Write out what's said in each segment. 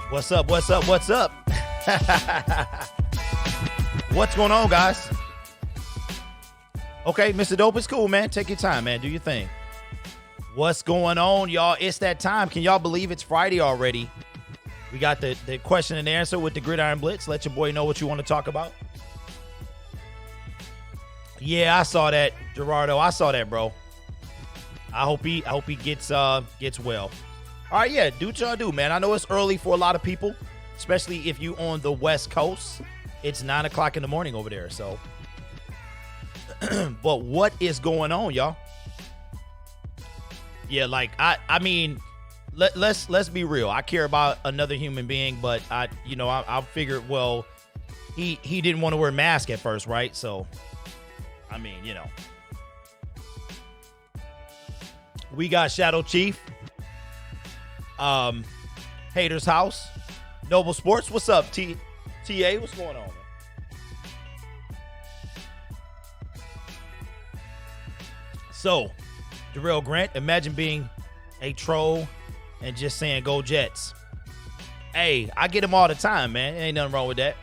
What's up? What's up? What's up? What's going on, guys? Okay, Mr. Dope is cool, man. Take your time, man. Do your thing. What's going on, y'all? It's that time. Can y'all believe it's Friday already? We got the question and answer with the Gridiron Blitz. Let your boy know what you want to talk about. Yeah, I saw that, Gerardo. I saw that, bro. I hope he gets well. All right, yeah, do what y'all do, man. I know it's early for a lot of people, especially if you on the West Coast. It's 9 o'clock in the morning over there, so. But what is going on, y'all? Yeah, like I mean, let's be real. I care about another human being, but I figured, well, he didn't want to wear a mask at first, right? So, I mean, we got Shadow Chief. Hater's House, Noble Sports. What's up, TA? What's going on, man? So, Darrell Grant, imagine being a troll and just saying "Go Jets." Hey, I get them all the time, man. Ain't nothing wrong with that.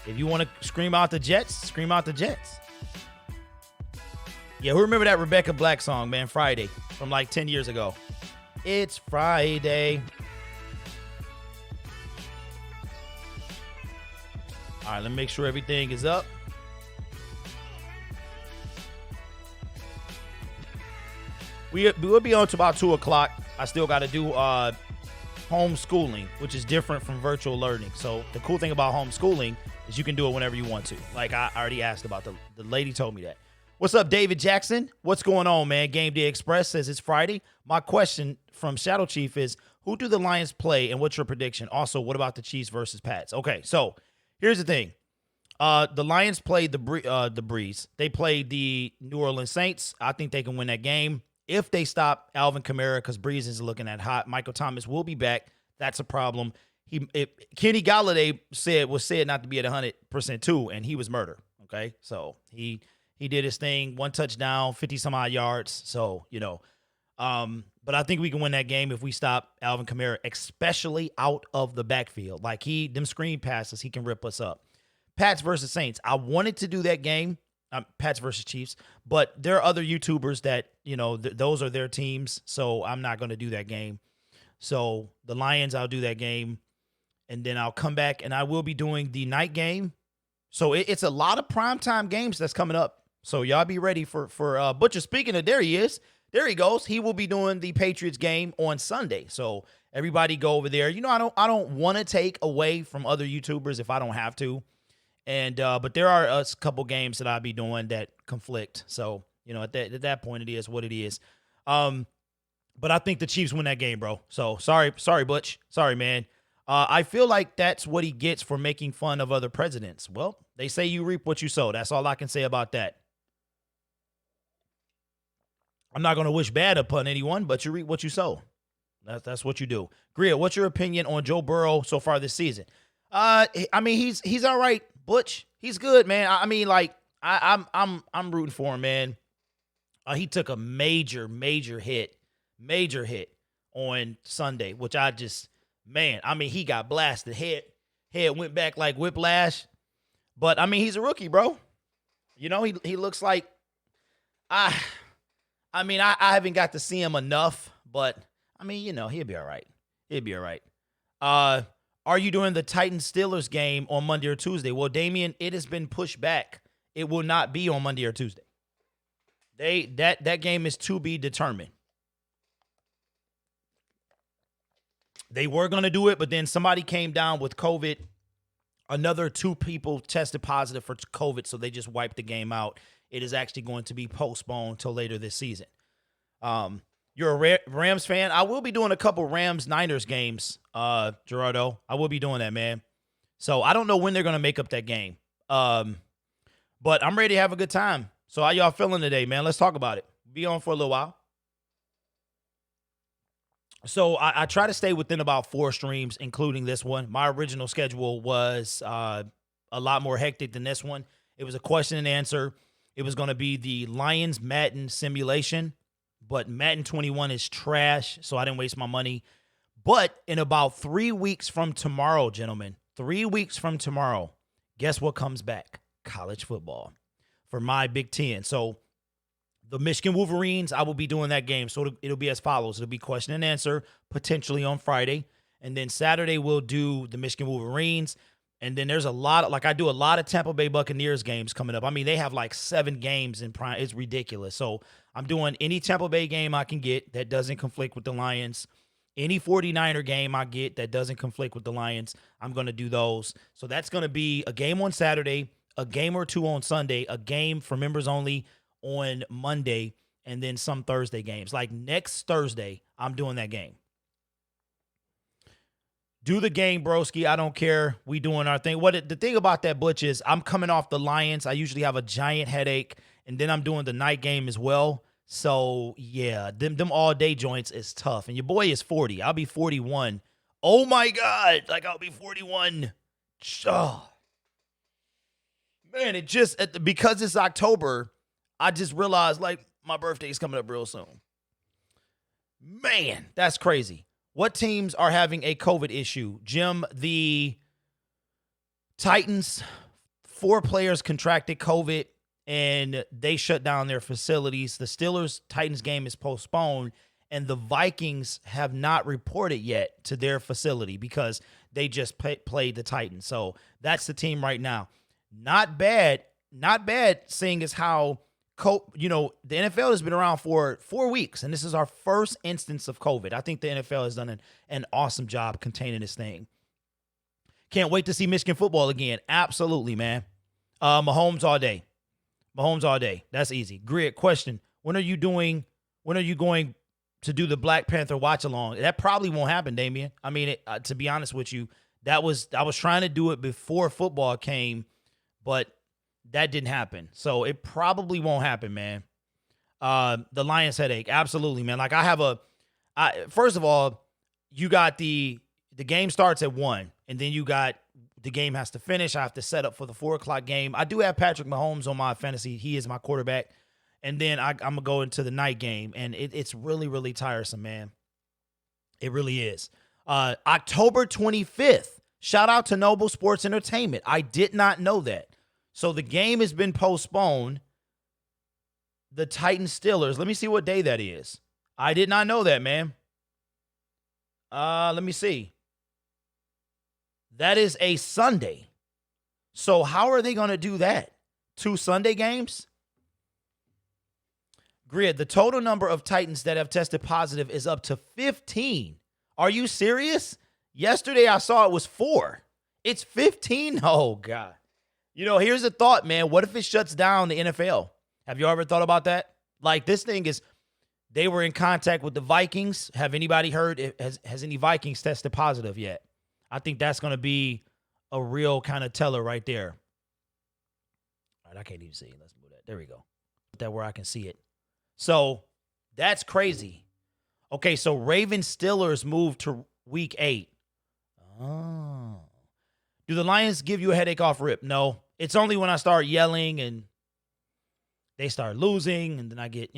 If you want to scream out the Jets, scream out the Jets. Yeah, who remember that Rebecca Black song, man? Friday, from like 10 years ago. It's Friday. All right, let me make sure everything is up. We'll be on to about 2 o'clock. I still got to do homeschooling, which is different from virtual learning. So the cool thing about homeschooling is you can do it whenever you want to. Like I already asked about, the lady told me that. What's up, David Jackson? What's going on, man? Game Day Express says it's Friday. My question from Shadow Chief is, who do the Lions play and what's your prediction? Also, what about the Chiefs versus Pats? Okay, so here's the thing. The Lions played the Brees. They played the New Orleans Saints. I think they can win that game if they stop Alvin Kamara, because Brees is looking at hot. Michael Thomas will be back. That's a problem. Kenny Galladay was said not to be at 100% too, and he was murder. Okay, so he did his thing, 1 touchdown, 50-some-odd yards. So, but I think we can win that game if we stop Alvin Kamara, especially out of the backfield. Like them screen passes, he can rip us up. Pats versus Saints. I wanted to do that game, Pats versus Chiefs, but there are other YouTubers that, those are their teams, so I'm not going to do that game. So the Lions, I'll do that game, and then I'll come back, and I will be doing the night game. So it's a lot of primetime games that's coming up. So y'all be ready for Butcher. Speaking of, there he is. There he goes. He will be doing the Patriots game on Sunday. So everybody go over there. I don't want to take away from other YouTubers if I don't have to. And but there are a couple games that I'll be doing that conflict. So, at that point it is what it is. But I think the Chiefs win that game, bro. So sorry, Butch. Sorry, man. I feel like that's what he gets for making fun of other presidents. Well, they say you reap what you sow. That's all I can say about that. I'm not going to wish bad upon anyone, but you reap what you sow. That's what you do. Gria, what's your opinion on Joe Burrow so far this season? I mean, he's all right, Butch. He's good, man. I mean, like I'm rooting for him, man. He took a major hit on Sunday, which he got blasted. Head went back like whiplash. But I mean, he's a rookie, bro. He looks like I haven't got to see him enough, but I mean, he'll be all right. He'll be all right. Are you doing the Titans Steelers game on Monday or Tuesday? Well, Damian, it has been pushed back. It will not be on Monday or Tuesday. That game is to be determined. They were going to do it, but then somebody came down with COVID. Another 2 people tested positive for COVID, so they just wiped the game out. It is actually going to be postponed till later this season. You're a Rams fan? I will be doing a couple Rams-Niners games, Gerardo. I will be doing that, man. So I don't know when they're going to make up that game. But I'm ready to have a good time. So how y'all feeling today, man? Let's talk about it. Be on for a little while. So I try to stay within about 4 streams, including this one. My original schedule was a lot more hectic than this one. It was a question and answer. It was going to be the Lions Madden simulation, but Madden 21 is trash, so I didn't waste my money. But in about 3 weeks from tomorrow, gentlemen, 3 weeks from tomorrow, guess what comes back? College football for my Big Ten. So the Michigan Wolverines, I will be doing that game. So it'll be as follows. It'll be question and answer, potentially on Friday. And then Saturday, we'll do the Michigan Wolverines. And then there's a lot, like I do a lot of Tampa Bay Buccaneers games coming up. I mean, they have like 7 games in prime. It's ridiculous. So I'm doing any Tampa Bay game I can get that doesn't conflict with the Lions. Any 49er game I get that doesn't conflict with the Lions, I'm going to do those. So that's going to be a game on Saturday, a game or two on Sunday, a game for members only on Monday, and then some Thursday games. Like next Thursday, I'm doing that game. Do the game, broski. I don't care. We doing our thing. The thing about that, Butch, is I'm coming off the Lions. I usually have a giant headache, and then I'm doing the night game as well. So, yeah, them all-day joints is tough. And your boy is 40. I'll be 41. Oh, my God. Like, I'll be 41. Oh. Man, because it's October, I just realized, like, my birthday's coming up real soon. Man, that's crazy. What teams are having a COVID issue? Jim, the Titans, 4 players contracted COVID, and they shut down their facilities. The Steelers-Titans game is postponed, and the Vikings have not reported yet to their facility because they just played the Titans. So that's the team right now. Not bad, seeing as how, the NFL has been around for 4 weeks, and this is our first instance of COVID. I think the NFL has done an awesome job containing this thing. Can't wait to see Michigan football again. Absolutely, man. Mahomes all day. Mahomes all day. That's easy. Grid question. When are you going to do the Black Panther watch along? That probably won't happen, Damien. I mean, to be honest with you, I was trying to do it before football came, but that didn't happen. So it probably won't happen, man. The Lions headache. Absolutely, man. Like first of all, you got the game starts at 1, and then you got the game has to finish. I have to set up for the 4:00 game. I do have Patrick Mahomes on my fantasy. He is my quarterback. And then I'm going to go into the night game, and it's really, really tiresome, man. It really is. October 25th, shout out to Noble Sports Entertainment. I did not know that. So the game has been postponed. The Titans Steelers. Let me see what day that is. I did not know that, man. Let me see. That is a Sunday. So how are they going to do that? 2 Sunday games? Grid, the total number of Titans that have tested positive is up to 15. Are you serious? Yesterday I saw it was 4. It's 15? Oh, God. Here's a thought, man. What if it shuts down the NFL? Have you ever thought about that? Like, this thing is, they were in contact with the Vikings. Have anybody heard, has any Vikings tested positive yet? I think that's going to be a real kind of teller right there. All right, I can't even see it. Let's move that. There we go. Put that where I can see it. So that's crazy. Okay, so Ravens Steelers moved to week 8. Oh. Do the Lions give you a headache off rip? No. It's only when I start yelling and they start losing, and then I get,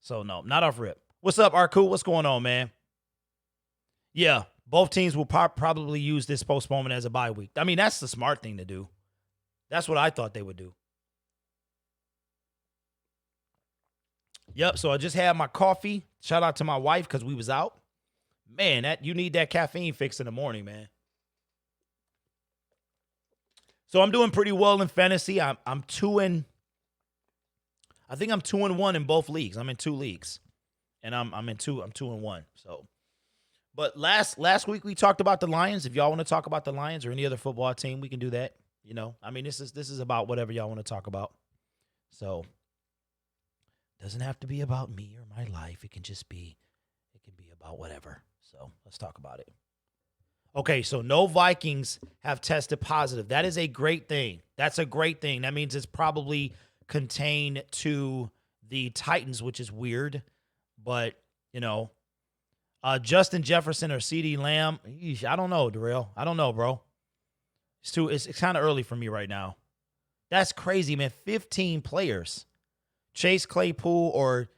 So, no, not off rip. What's up, Arku? What's going on, man? Yeah, both teams will probably use this postponement as a bye week. I mean, that's the smart thing to do. That's what I thought they would do. Yep, so I just had my coffee. Shout out to my wife because we was out. Man, you need that caffeine fix in the morning, man. So I'm doing pretty well in fantasy. I think I'm 2-1 in both leagues. I'm in 2 leagues. And I'm 2-1. So, but last week we talked about the Lions. If y'all want to talk about the Lions or any other football team, we can do that. I mean, this is about whatever y'all want to talk about. So, doesn't have to be about me or my life. It can be about whatever. So let's talk about it. Okay, so no Vikings have tested positive. That is a great thing. That's a great thing. That means it's probably contained to the Titans, which is weird. But, Justin Jefferson or CeeDee Lamb, I don't know, Darrell. I don't know, bro. It's kind of early for me right now. That's crazy, man. 15 players. Chase Claypool or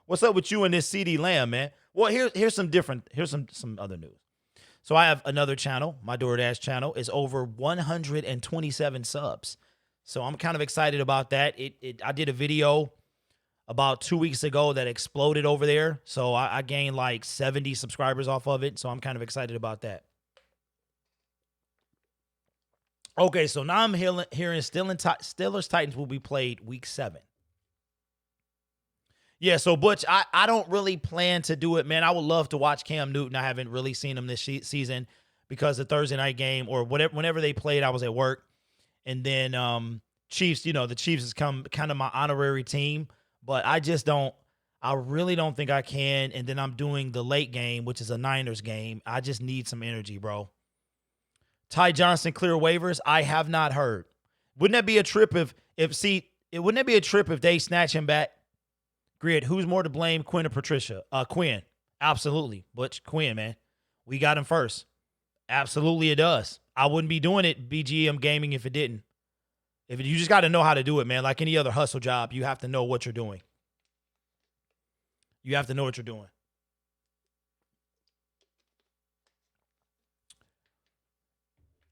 what's up with you and this CeeDee Lamb, man? Well, here's some other news. So I have another channel. My DoorDash channel is over 127 subs. So I'm kind of excited about that. I did a video about 2 weeks ago that exploded over there. So I gained like 70 subscribers off of it. So I'm kind of excited about that. Okay, so now I'm hearing Steelers Titans will be played week 7. Yeah, so Butch, I don't really plan to do it, man. I would love to watch Cam Newton. I haven't really seen him this season because the Thursday night game or whenever they played, I was at work. And then Chiefs, the Chiefs has come kind of my honorary team, but I really don't think I can. And then I'm doing the late game, which is a Niners game. I just need some energy, bro. Ty Johnson clear waivers. I have not heard. Wouldn't that be a trip if they snatch him back? Grid, who's more to blame, Quinn or Patricia? Quinn. Absolutely. Butch, Quinn, man. We got him first. Absolutely it does. I wouldn't be doing it, BGM Gaming, if it didn't. You just got to know how to do it, man. Like any other hustle job, you have to know what you're doing. You have to know what you're doing.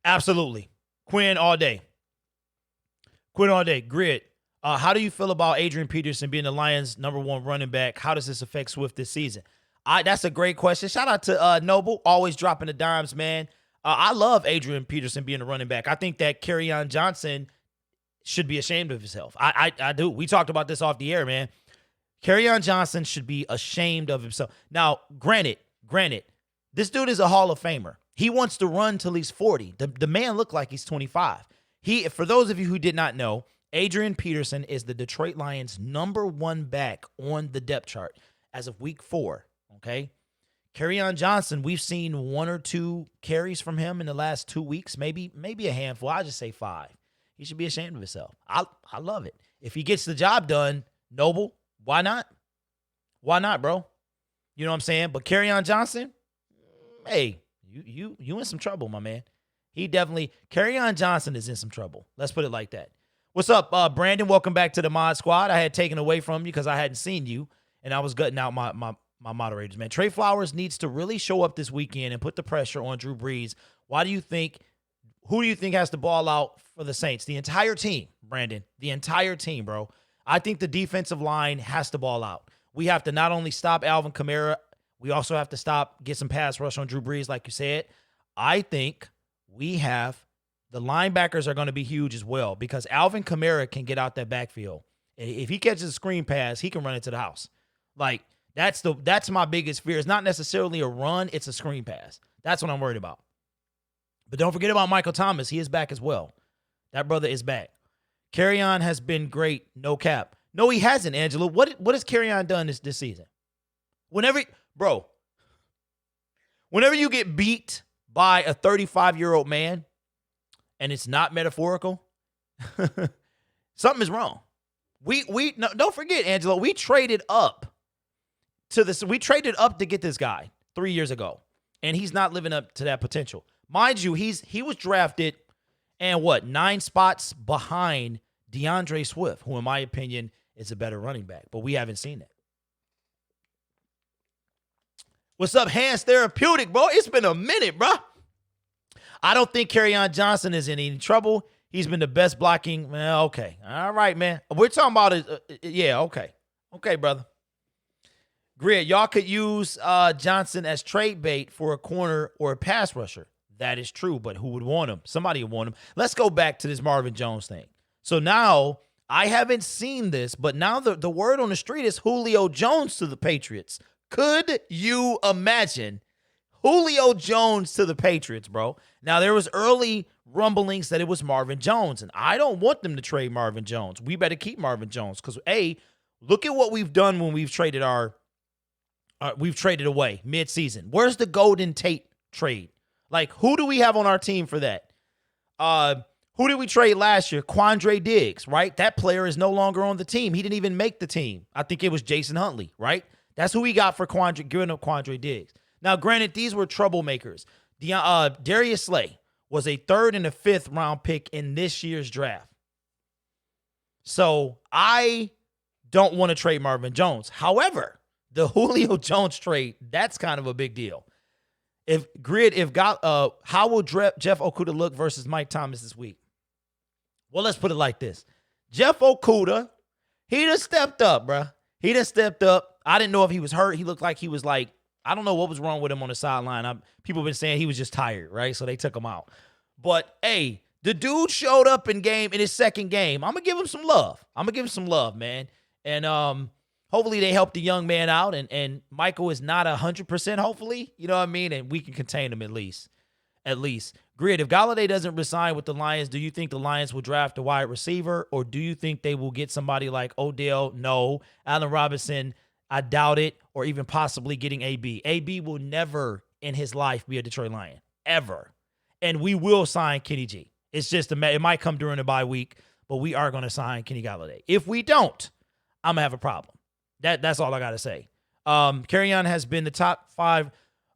Absolutely. Quinn all day. Quinn all day. Grid. How do you feel about Adrian Peterson being the Lions' #1 running back? How does this affect Swift this season? That's a great question. Shout out to Noble, always dropping the dimes, man. I love Adrian Peterson being a running back. I think that Kerryon Johnson should be ashamed of himself. I do. We talked about this off the air, man. Kerryon Johnson should be ashamed of himself. Now, granted, this dude is a Hall of Famer. He wants to run till he's 40. The man looked like he's 25. For those of you who did not know, Adrian Peterson is the Detroit Lions' #1 back on the depth chart as of week 4, okay? Kerryon Johnson, we've seen 1 or 2 carries from him in the last 2 weeks, maybe a handful. I'll just say 5. He should be ashamed of himself. I love it. If he gets the job done, Noble, why not? Why not, bro? You know what I'm saying? But Kerryon Johnson, hey, you in some trouble, my man. Kerryon Johnson is in some trouble. Let's put it like that. What's up, Brandon? Welcome back to the Mod Squad. I had taken away from you because I hadn't seen you, and I was gutting out my moderators, man. Trey Flowers needs to really show up this weekend and put the pressure on Drew Brees. Who do you think has to ball out for the Saints? The entire team, Brandon. The entire team, bro. I think the defensive line has to ball out. We have to not only stop Alvin Kamara, we also have to get some pass rush on Drew Brees, like you said. I think the linebackers are going to be huge as well because Alvin Kamara can get out that backfield. If he catches a screen pass, he can run into the house. Like, that's my biggest fear. It's not necessarily a run, it's a screen pass. That's what I'm worried about. But don't forget about Michael Thomas. He is back as well. That brother is back. Kerryon has been great, no cap. No, he hasn't, Angela. What has Kerryon done this season? Whenever you get beat by a 35-year-old man, and it's not metaphorical, something is wrong. No, don't forget, Angelo, we traded up to get this guy 3 years ago, and he's not living up to that potential. Mind you, he was drafted and 9 spots behind DeAndre Swift, who in my opinion is a better running back, but we haven't seen that. What's up, Hands Therapeutic, bro? It's been a minute, bro. I don't think Kerryon Johnson is in any trouble. He's been the best blocking. Well, okay. All right, man. We're talking about it. Yeah, okay. Okay, brother. Grid, y'all could use Johnson as trade bait for a corner or a pass rusher. That is true, but who would want him? Somebody would want him. Let's go back to this Marvin Jones thing. So now, I haven't seen this, but now the word on the street is Julio Jones to the Patriots. Could you imagine Julio Jones to the Patriots, bro? Now, there was early rumblings that it was Marvin Jones, and I don't want them to trade Marvin Jones. We better keep Marvin Jones because, look at what we've done when we've traded we've traded away mid-season. Where's the Golden Tate trade? Like, who do we have on our team for that? Who did we trade last year? Quandre Diggs, right? That player is no longer on the team. He didn't even make the team. I think it was Jason Huntley, right? That's who we got for giving up Quandre Diggs. Now, granted, these were troublemakers. Darius Slay was a 3rd and a 5th round pick in this year's draft. So I don't want to trade Marvin Jones. However, The Julio Jones trade, that's kind of a big deal. How will Jeff Okudah look versus Mike Thomas this week? Well, let's put it like this. Jeff Okudah, he done stepped up, bruh. He done stepped up. I didn't know if he was hurt. He looked like he was like, I don't know what was wrong with him on the sideline. People have been saying he was just tired, right? So they took him out. But, hey, the dude showed up in his second game. I'm going to give him some love. Man. And hopefully they help the young man out. And Michael is not 100%, hopefully. You know what I mean? And we can contain him at least. Grid, if Golladay doesn't resign with the Lions, do you think the Lions will draft a wide receiver? Or do you think they will get somebody like Odell? No. Allen Robinson, I doubt it. Or even possibly getting AB. AB will never in his life be a Detroit Lion. Ever. And we will sign Kenny G. It's just, it might come during the bye week, but we are going to sign Kenny Golladay. If we don't, I'm going to have a problem. That's all I got to say. Kerryon has been the top 5.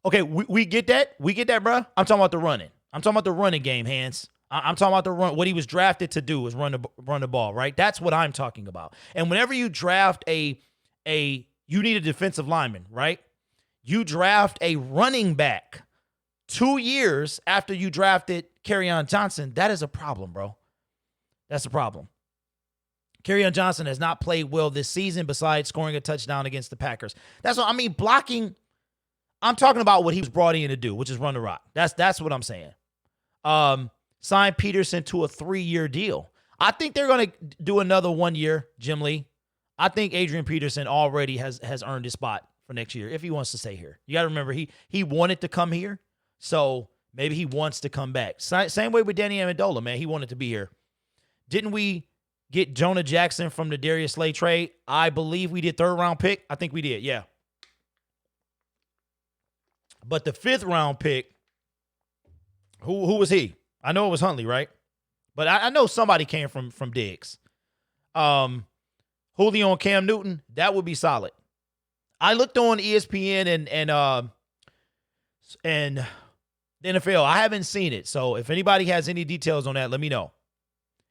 Okay, we get that. We get that, bro. I'm talking about the running. I'm talking about the running game, Hans. I'm talking about the run. What he was drafted to do is run the ball, right? That's what I'm talking about. And whenever you draft you need a defensive lineman, right? You draft a running back 2 years after you drafted Kerryon Johnson. That is a problem, bro. That's a problem. Kerryon Johnson has not played well this season besides scoring a touchdown against the Packers. That's what I mean. Blocking. I'm talking about what he was brought in to do, which is run the rock. That's what I'm saying. Sign Peterson to a 3-year deal. I think they're going to do another 1 year, Jim Lee. I think Adrian Peterson already has earned his spot for next year if he wants to stay here. You got to remember, he wanted to come here, so maybe he wants to come back. Same way with Danny Amendola, man. He wanted to be here. Didn't we get Jonah Jackson from the Darius Slay trade? I believe we did 3rd-round pick. I think we did, yeah. But the 5th-round pick, who was he? I know it was Huntley, right? But I know somebody came from Diggs. Julio and Cam Newton, that would be solid. I looked on ESPN and the NFL. I haven't seen it, so if anybody has any details on that, let me know.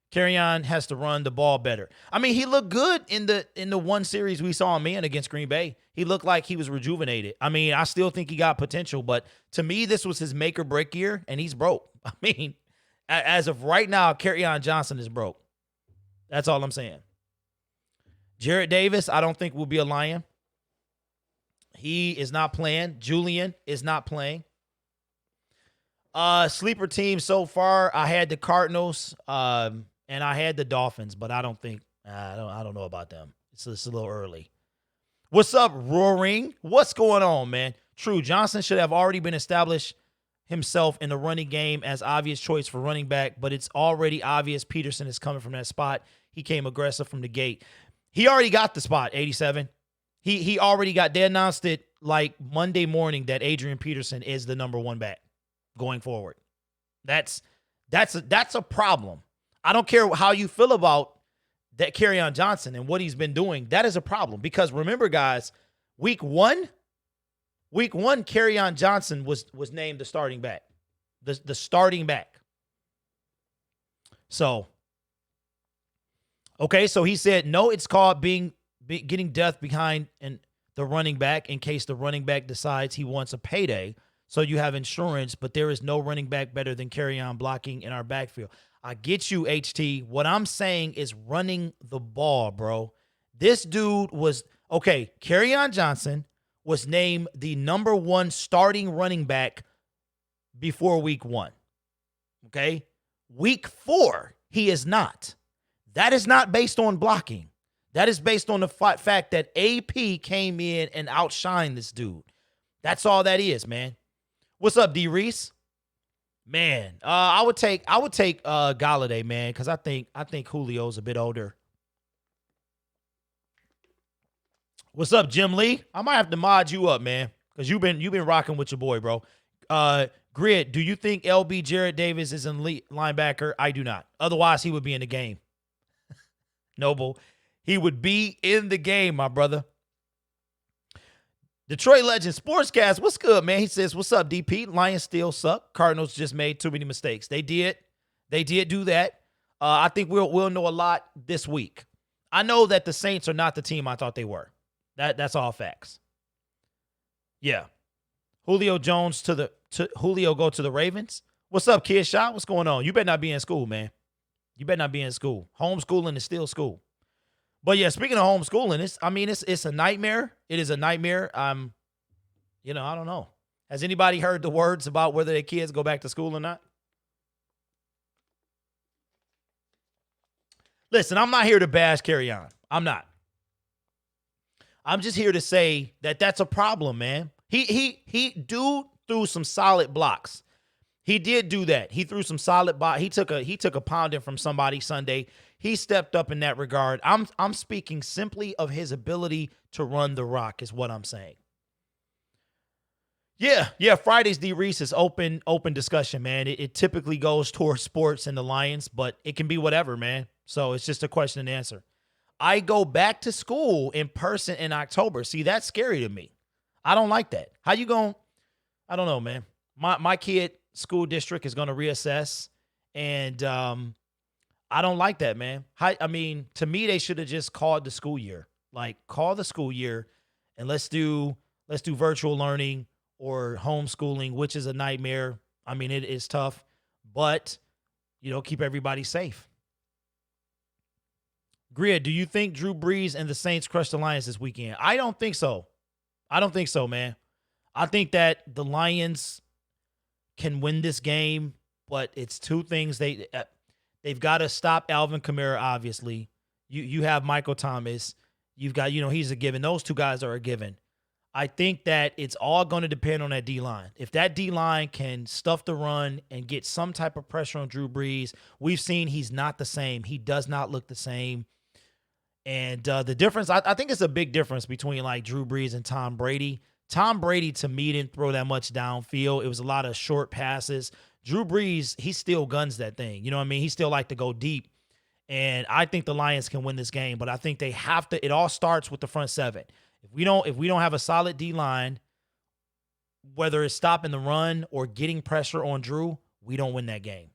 Kerryon has to run the ball better. I mean, he looked good in the one series we saw him in against Green Bay. He looked like he was rejuvenated. I mean, I still think he got potential, but to me, this was his make or break year, and he's broke. I mean, as of right now, Kerryon Johnson is broke. That's all I'm saying. Jarrett Davis, I don't think will be a Lion. He is not playing. Julian is not playing. Sleeper team so far, I had the Cardinals, and I had the Dolphins, but I don't know about them. It's a little early. What's up, Roaring? What's going on, man? True, Johnson should have already been established himself in the running game as obvious choice for running back, but it's already obvious Peterson is coming from that spot. He came aggressive from the gate. He already got the spot, 87. He already got, they announced it like Monday morning that Adrian Peterson is the number 1 back going forward. That's a problem. I don't care how you feel about that Kerryon Johnson and what he's been doing. That is a problem because remember, guys, week one, Kerryon Johnson was named the starting back, the starting back. So, okay, so he said, no, it's called getting depth behind and the running back in case the running back decides he wants a payday. So you have insurance, but there is no running back better than Kerryon blocking in our backfield. I get you, HT. What I'm saying is running the ball, bro. This dude was, okay, Kerryon Johnson was named the number 1 starting running back before week 1. Okay? Week 4, he is not. That is not based on blocking. That is based on the fact that AP came in and outshined this dude. That's all that is, man. What's up, D. Reese? Man, I would take Golladay, man, because I think Julio's a bit older. What's up, Jim Lee? I might have to mod you up, man, because you've been rocking with your boy, bro. Grid, do you think LB Jarrett Davis is an elite linebacker? I do not. Otherwise, he would be in the game. Noble, he would be in the game, my brother. Detroit Legend Sportscast, what's good, man? He says, what's up, DP? Lions still suck. Cardinals just made too many mistakes. They did do that. I think we'll know a lot this week. I know that the Saints are not the team I thought they were. That's all facts. Yeah. Julio Jones to Julio go to the Ravens. What's up, Kid Shot? What's going on? You better not be in school, man. You better not be in school. Homeschooling is still school. But yeah, speaking of homeschooling, it's a nightmare. It is a nightmare. I don't know. Has anybody heard the words about whether their kids go back to school or not? Listen, I'm not here to bash Carry On. I'm not. I'm just here to say that that's a problem, man. Dude threw some solid blocks. He did do that. He threw some solid blocks. He took a pounding from somebody Sunday. He stepped up in that regard. I'm speaking simply of his ability to run the rock is what I'm saying. Yeah. Friday's D Reese is open discussion, man. It typically goes towards sports and the Lions, but it can be whatever, man. So it's just a question and answer. I go back to school in person in October. See, that's scary to me. I don't like that. How you going? I don't know, man. My kid school district is going to reassess, and I don't like that, man. To me, they should have just called the school year. Like, call the school year, and let's do virtual learning or homeschooling, which is a nightmare. I mean, it is tough, but keep everybody safe. Grid, do you think Drew Brees and the Saints crush the Lions this weekend? I don't think so. Man. I think that the Lions can win this game, but it's two things. They've got to stop Alvin Kamara, obviously. You have Michael Thomas. You've got, he's a given. Those two guys are a given. I think that it's all going to depend on that D-line. If that D-line can stuff the run and get some type of pressure on Drew Brees, we've seen he's not the same. He does not look the same. And the difference, I think it's a big difference between like Drew Brees and Tom Brady. Tom Brady, to me, didn't throw that much downfield. It was a lot of short passes. Drew Brees, he still guns that thing. You know what I mean? He still like to go deep. And I think the Lions can win this game, but I think they have to. It all starts with the front seven. If we don't have a solid D-line, whether it's stopping the run or getting pressure on Drew, we don't win that game.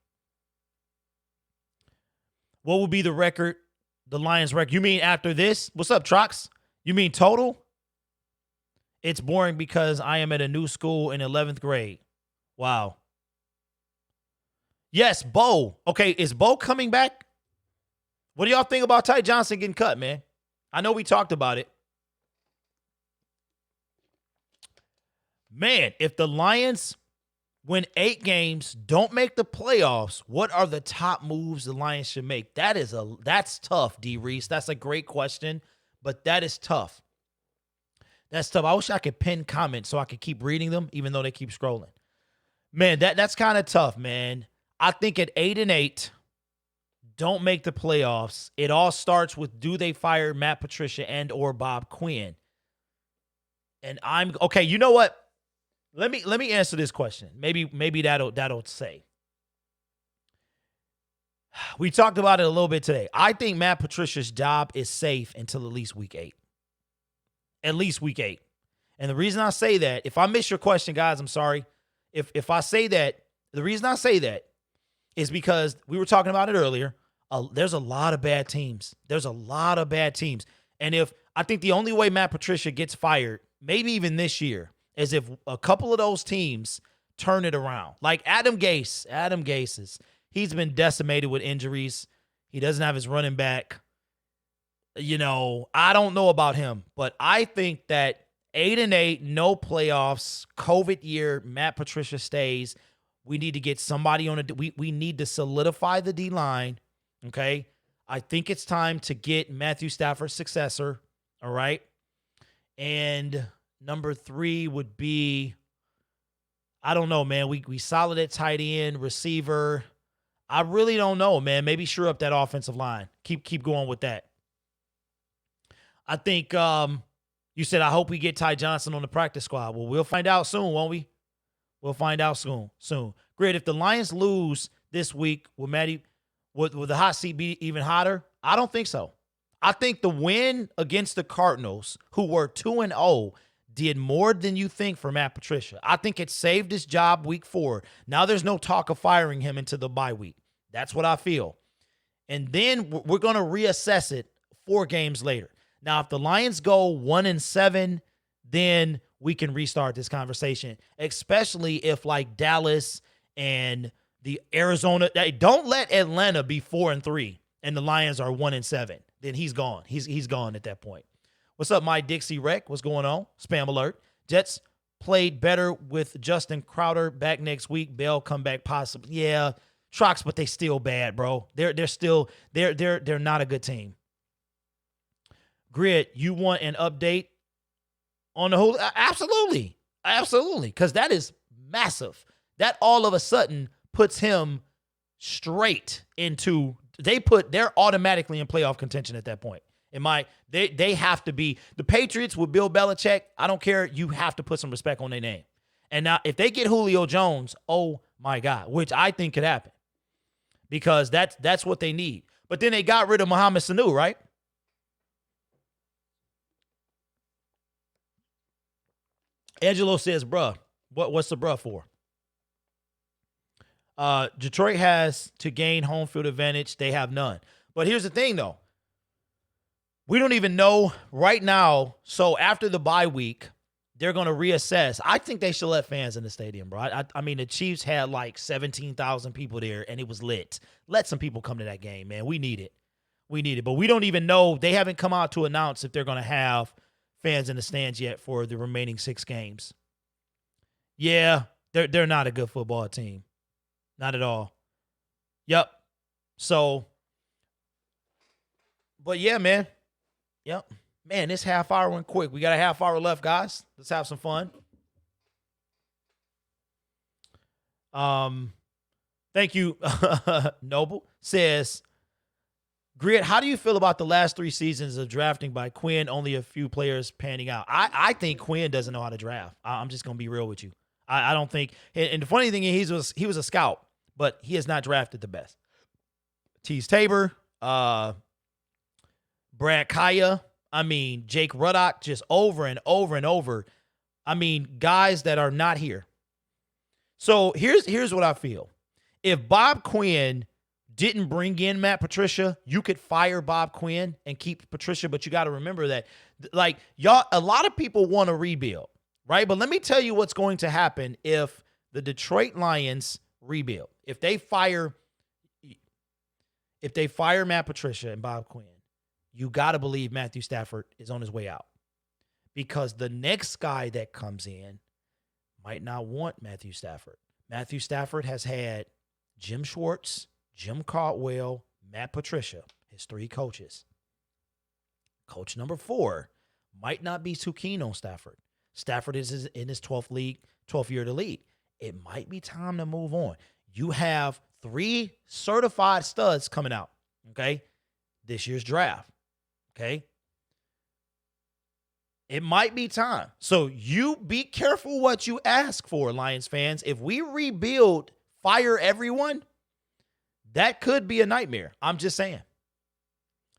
What will be the record? The Lions record. You mean after this? What's up, Trox? You mean total? It's boring because I am at a new school in 11th grade. Wow. Yes, Bo. Okay, is Bo coming back? What do y'all think about Ty Johnson getting cut, man? I know we talked about it. Man, if the Lions win 8 games, don't make the playoffs, what are the top moves the Lions should make? That's tough, D. Reese. That's a great question, but that is tough. That's tough. I wish I could pin comments so I could keep reading them, even though they keep scrolling. Man, that's kind of tough, man. I think at 8-8, don't make the playoffs. It all starts with, do they fire Matt Patricia and or Bob Quinn? And okay. You know what? Let me answer this question. Maybe that'll say. We talked about it a little bit today. I think Matt Patricia's job is safe until at least week 8. At least week 8. And the reason I say that, if I miss your question, guys, I'm sorry. If I say that, the reason I say that is because we were talking about it earlier. There's a lot of bad teams. And I think the only way Matt Patricia gets fired, maybe even this year, is if a couple of those teams turn it around. Like Adam Gase he's been decimated with injuries. He doesn't have his running back. I don't know about him, but I think that 8-8, no playoffs, COVID year, Matt Patricia stays. We need to get somebody on we need to solidify the D-line, okay? I think it's time to get Matthew Stafford's successor, all right? And number 3 would be, I don't know, man. We solid at tight end, receiver. I really don't know, man. Maybe shore up that offensive line. Keep going with that. I think you said, I hope we get Ty Johnson on the practice squad. Well, we'll find out soon, won't we? We'll find out soon. Great. If the Lions lose this week, will the hot seat be even hotter? I don't think so. I think the win against the Cardinals, who were 2-0, did more than you think for Matt Patricia. I think it saved his job week 4. Now there's no talk of firing him into the bye week. That's what I feel. And then we're going to reassess it 4 games later. Now, if the Lions go 1-7, then we can restart this conversation, especially if like Dallas and the Arizona, don't let Atlanta be 4-3 and the Lions are 1-7. Then he's gone. He's gone at that point. What's up, my Dixie Wreck? What's going on? Spam alert. Jets played better with Justin Crowder back next week. Bell come back possibly. Yeah, Trox, but they still bad, bro. They're still they're not a good team. Grid, you want an update on the whole? Absolutely. Because that is massive. That all of a sudden puts him straight into, they're automatically in playoff contention at that point. They have to be, the Patriots with Bill Belichick, I don't care, you have to put some respect on their name. And now if they get Julio Jones, oh my God, which I think could happen. Because that's what they need. But then they got rid of Mohamed Sanu, right? Angelo says, bruh, what's the bruh for? Detroit has to gain home field advantage. They have none. But here's the thing, though. We don't even know right now. So after the bye week, they're going to reassess. I think they should let fans in the stadium, bro. I mean, the Chiefs had like 17,000 people there, and it was lit. Let some people come to that game, man. We need it. But we don't even know. They haven't come out to announce if they're going to have fans in the stands yet for the remaining 6 games. Yeah, they're not a good football team. Not at all. Yep. So, but yeah, man. Yep. Man, this half hour went quick. We got a half hour left, guys. Let's have some fun. Thank you. Noble says, Grid, how do you feel about the last 3 seasons of drafting by Quinn? Only a few players panning out. I think Quinn doesn't know how to draft. I'm just going to be real with you. I don't think. And the funny thing is he was a scout, but he has not drafted the best. Tease Tabor, Brad Kaya, Jake Ruddock, just over and over and over. Guys that are not here. So here's what I feel. If Bob Quinn didn't bring in Matt Patricia, you could fire Bob Quinn and keep Patricia, but you got to remember that, like, y'all, a lot of people want to rebuild, right? But let me tell you what's going to happen if the Detroit Lions rebuild. If they fire Matt Patricia and Bob Quinn, you got to believe Matthew Stafford is on his way out, because the next guy that comes in might not want Matthew Stafford. Matthew Stafford has had Jim Schwartz, Jim Caldwell, Matt Patricia, his 3 coaches. Coach number 4 might not be too keen on Stafford. Stafford is in his 12th year of the league. It might be time to move on. You have 3 certified studs coming out, okay, this year's draft, okay? It might be time. So you be careful what you ask for, Lions fans. If we rebuild, fire everyone, that could be a nightmare. I'm just saying.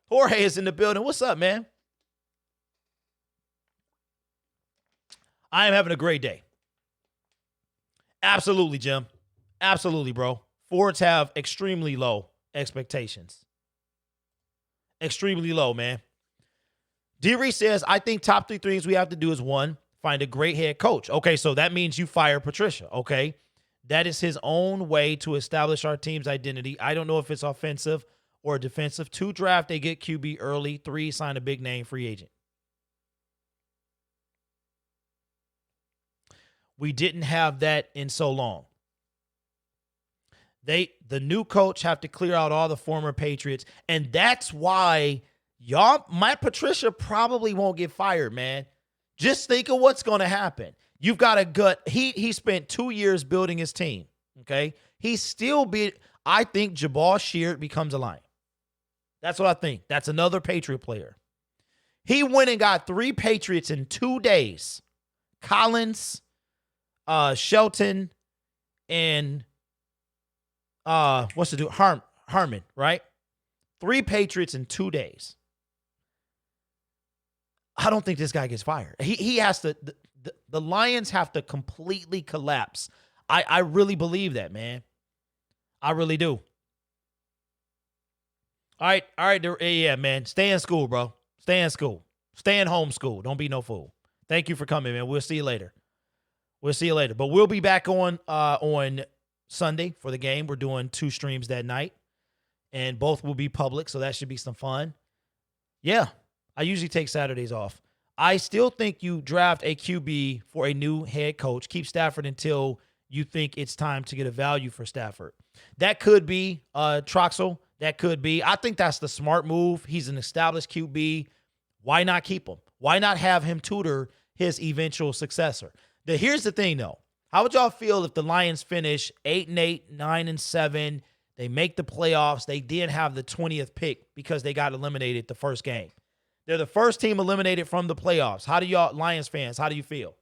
Jorge is in the building. What's up, man? I am having a great day. Absolutely, Jim. Absolutely, bro. Fords have extremely low expectations. Extremely low, man. D-Ree says, I think top 3 things we have to do is 1, find a great head coach. Okay, so that means you fire Patricia, okay? That is his own way to establish our team's identity. I don't know if it's offensive or defensive. 2, draft a good QB early. 3, sign a big name free agent. We didn't have that in so long. The new coach have to clear out all the former Patriots, and that's why Matt Patricia probably won't get fired, man. Just think of what's going to happen. You've got a gut. He spent 2 years building his team, okay? I think Jabal Sheard becomes a Lion. That's what I think. That's another Patriot player. He went and got 3 Patriots in 2 days. Collins, Shelton, and what's the dude? Harmon, right? 3 Patriots in 2 days. I don't think this guy gets fired. He has to. The Lions have to completely collapse. I really believe that, man. I really do. All right. Yeah, man. Stay in school, bro. Stay in school. Stay in homeschool. Don't be no fool. Thank you for coming, man. We'll see you later. But we'll be back on Sunday for the game. We're doing 2 streams that night, and both will be public, so that should be some fun. Yeah, I usually take Saturdays off. I still think you draft a QB for a new head coach. Keep Stafford until you think it's time to get a value for Stafford. That could be Troxel. That could be. I think that's the smart move. He's an established QB. Why not keep him? Why not have him tutor his eventual successor? Here's the thing, though. How would y'all feel if the Lions finish 8-8, 9-7, they make the playoffs, they didn't have the 20th pick because they got eliminated the first game? They're the first team eliminated from the playoffs. How do y'all, Lions fans, how do you feel?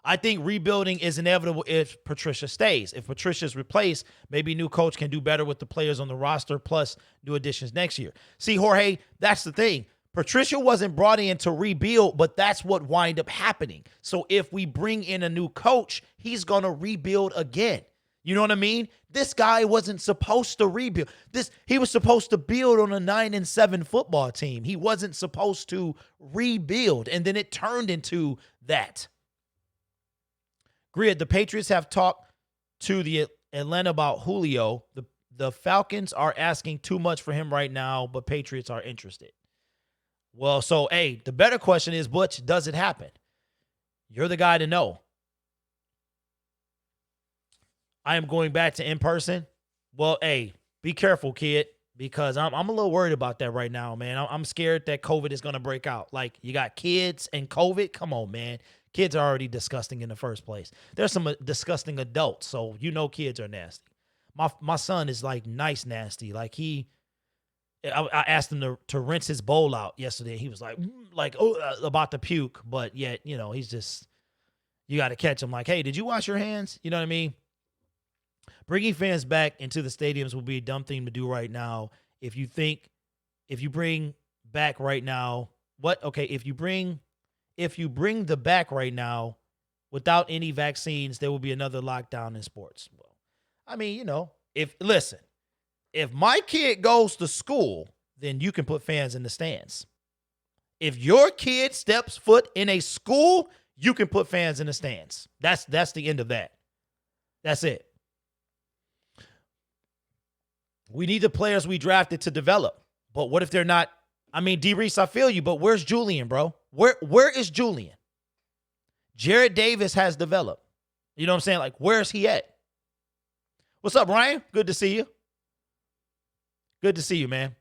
I think rebuilding is inevitable if Patricia stays. If Patricia's replaced, maybe new coach can do better with the players on the roster, plus new additions next year. See, Jorge, that's the thing. Patricia wasn't brought in to rebuild, but that's what wind up happening. So if we bring in a new coach, he's going to rebuild again. You know what I mean? This guy wasn't supposed to rebuild. He was supposed to build on a 9-7 football team. He wasn't supposed to rebuild, and then it turned into that. Grid, the Patriots have talked to the Atlanta about Julio. The Falcons are asking too much for him right now, but Patriots are interested. Well, so, hey, the better question is, Butch, does it happen? You're the guy to know. I am going back to in-person. Well, hey, be careful, kid, because I'm a little worried about that right now, man. I'm scared that COVID is going to break out. Like, you got kids and COVID? Come on, man. Kids are already disgusting in the first place. There's some disgusting adults, so you know kids are nasty. My son is, like, nice nasty. Like, I asked him to rinse his bowl out yesterday. He was like about to puke, but yet, you know, he's just, you got to catch him like, hey, did you wash your hands? You know what I mean? Bringing fans back into the stadiums will be a dumb thing to do right now. If you bring back right now, what? Okay, if you bring the back right now without any vaccines, there will be another lockdown in sports. Well, I mean, you know, if my kid goes to school, then you can put fans in the stands. If your kid steps foot in a school, you can put fans in the stands. That's the end of that. That's it. We need the players we drafted to develop. But what if they're not? I mean, D. Reese, I feel you, but where's Julian, bro? Where is Julian? Jared Davis has developed. You know what I'm saying? Like, where's he at? What's up, Ryan? Good to see you. Good to see you, man.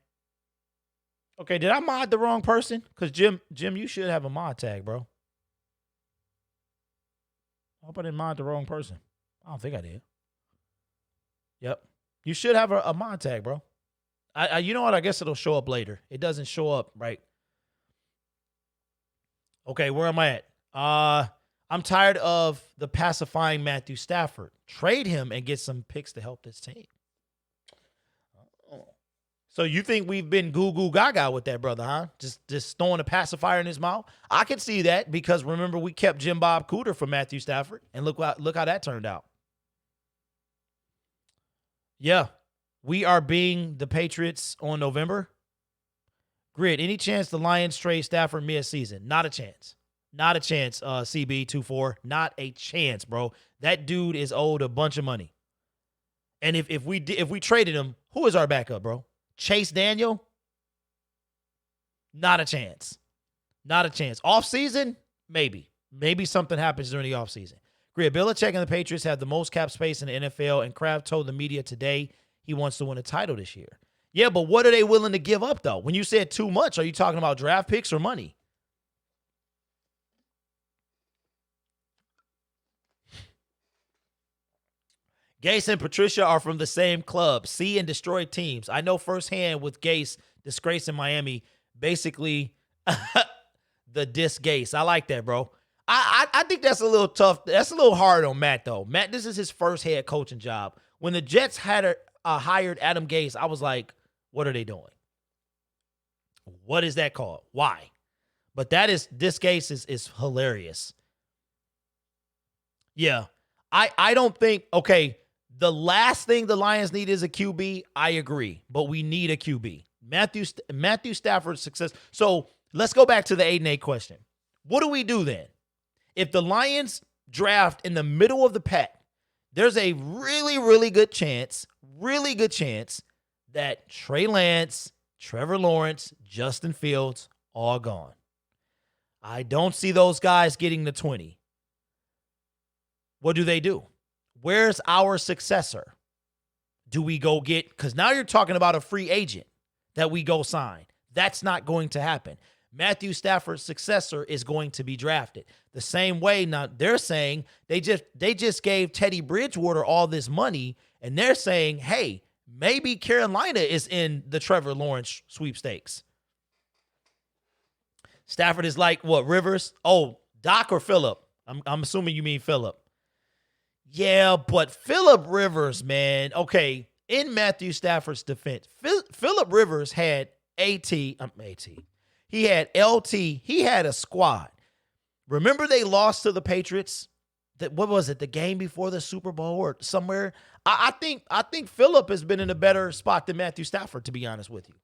Okay, did I mod the wrong person? Because Jim, you should have a mod tag, bro. I hope I didn't mod the wrong person. I don't think I did. Yep. You should have a mod tag, bro. You know what? I guess it'll show up later. It doesn't show up, right? Okay, where am I at? I'm tired of the pacifying Matthew Stafford. Trade him and get some picks to help this team. So you think we've been goo goo gaga with that brother, huh? Just throwing a pacifier in his mouth? I can see that because remember we kept Jim Bob Cooter for Matthew Stafford, and look how that turned out. Yeah, we are being the Patriots on November. Grid, any chance the Lions trade Stafford mid-season? Not a chance. Not a chance, CB24. Not a chance, bro. That dude is owed a bunch of money. And if we traded him, who is our backup, bro? Chase Daniel? Not a chance. Not a chance. Off-season? Maybe. Maybe something happens during the offseason. Grid, Belichick and the Patriots have the most cap space in the NFL, and Kraft told the media today he wants to win a title this year. Yeah, but what are they willing to give up, though? When you said too much, are you talking about draft picks or money? Gase and Patricia are from the same club. See and destroy teams. I know firsthand with Gase disgracing Miami, basically the diss Gase. I like that, bro. I think that's a little tough. That's a little hard on Matt, though. Matt, this is his first head coaching job. When the Jets had hired Adam Gase, I was like, what are they doing? What is that called? Why? But this Gase is hilarious. Yeah. I don't think, okay, the last thing the Lions need is a QB. I agree, but we need a QB. Matthew Stafford's success. So let's go back to the 8-8 question. What do we do then? If the Lions draft in the middle of the pack, there's a really, really good chance that Trey Lance, Trevor Lawrence, Justin Fields, all gone. I don't see those guys getting the 20. What do? Where's our successor? Do we go get, because now you're talking about a free agent that we go sign. That's not going to happen. Matthew Stafford's successor is going to be drafted. The same way now they're saying they just gave Teddy Bridgewater all this money, and they're saying, hey, maybe Carolina is in the Trevor Lawrence sweepstakes. Stafford is like, what, Rivers? Oh, Doc or Phillip? I'm assuming you mean Phillip. Yeah, but Phillip Rivers, man. Okay, in Matthew Stafford's defense, Phillip Rivers had AT. He had LT. He had a squad. Remember they lost to the Patriots? What was it? The game before the Super Bowl or somewhere? I think Phillip has been in a better spot than Matthew Stafford, to be honest with you.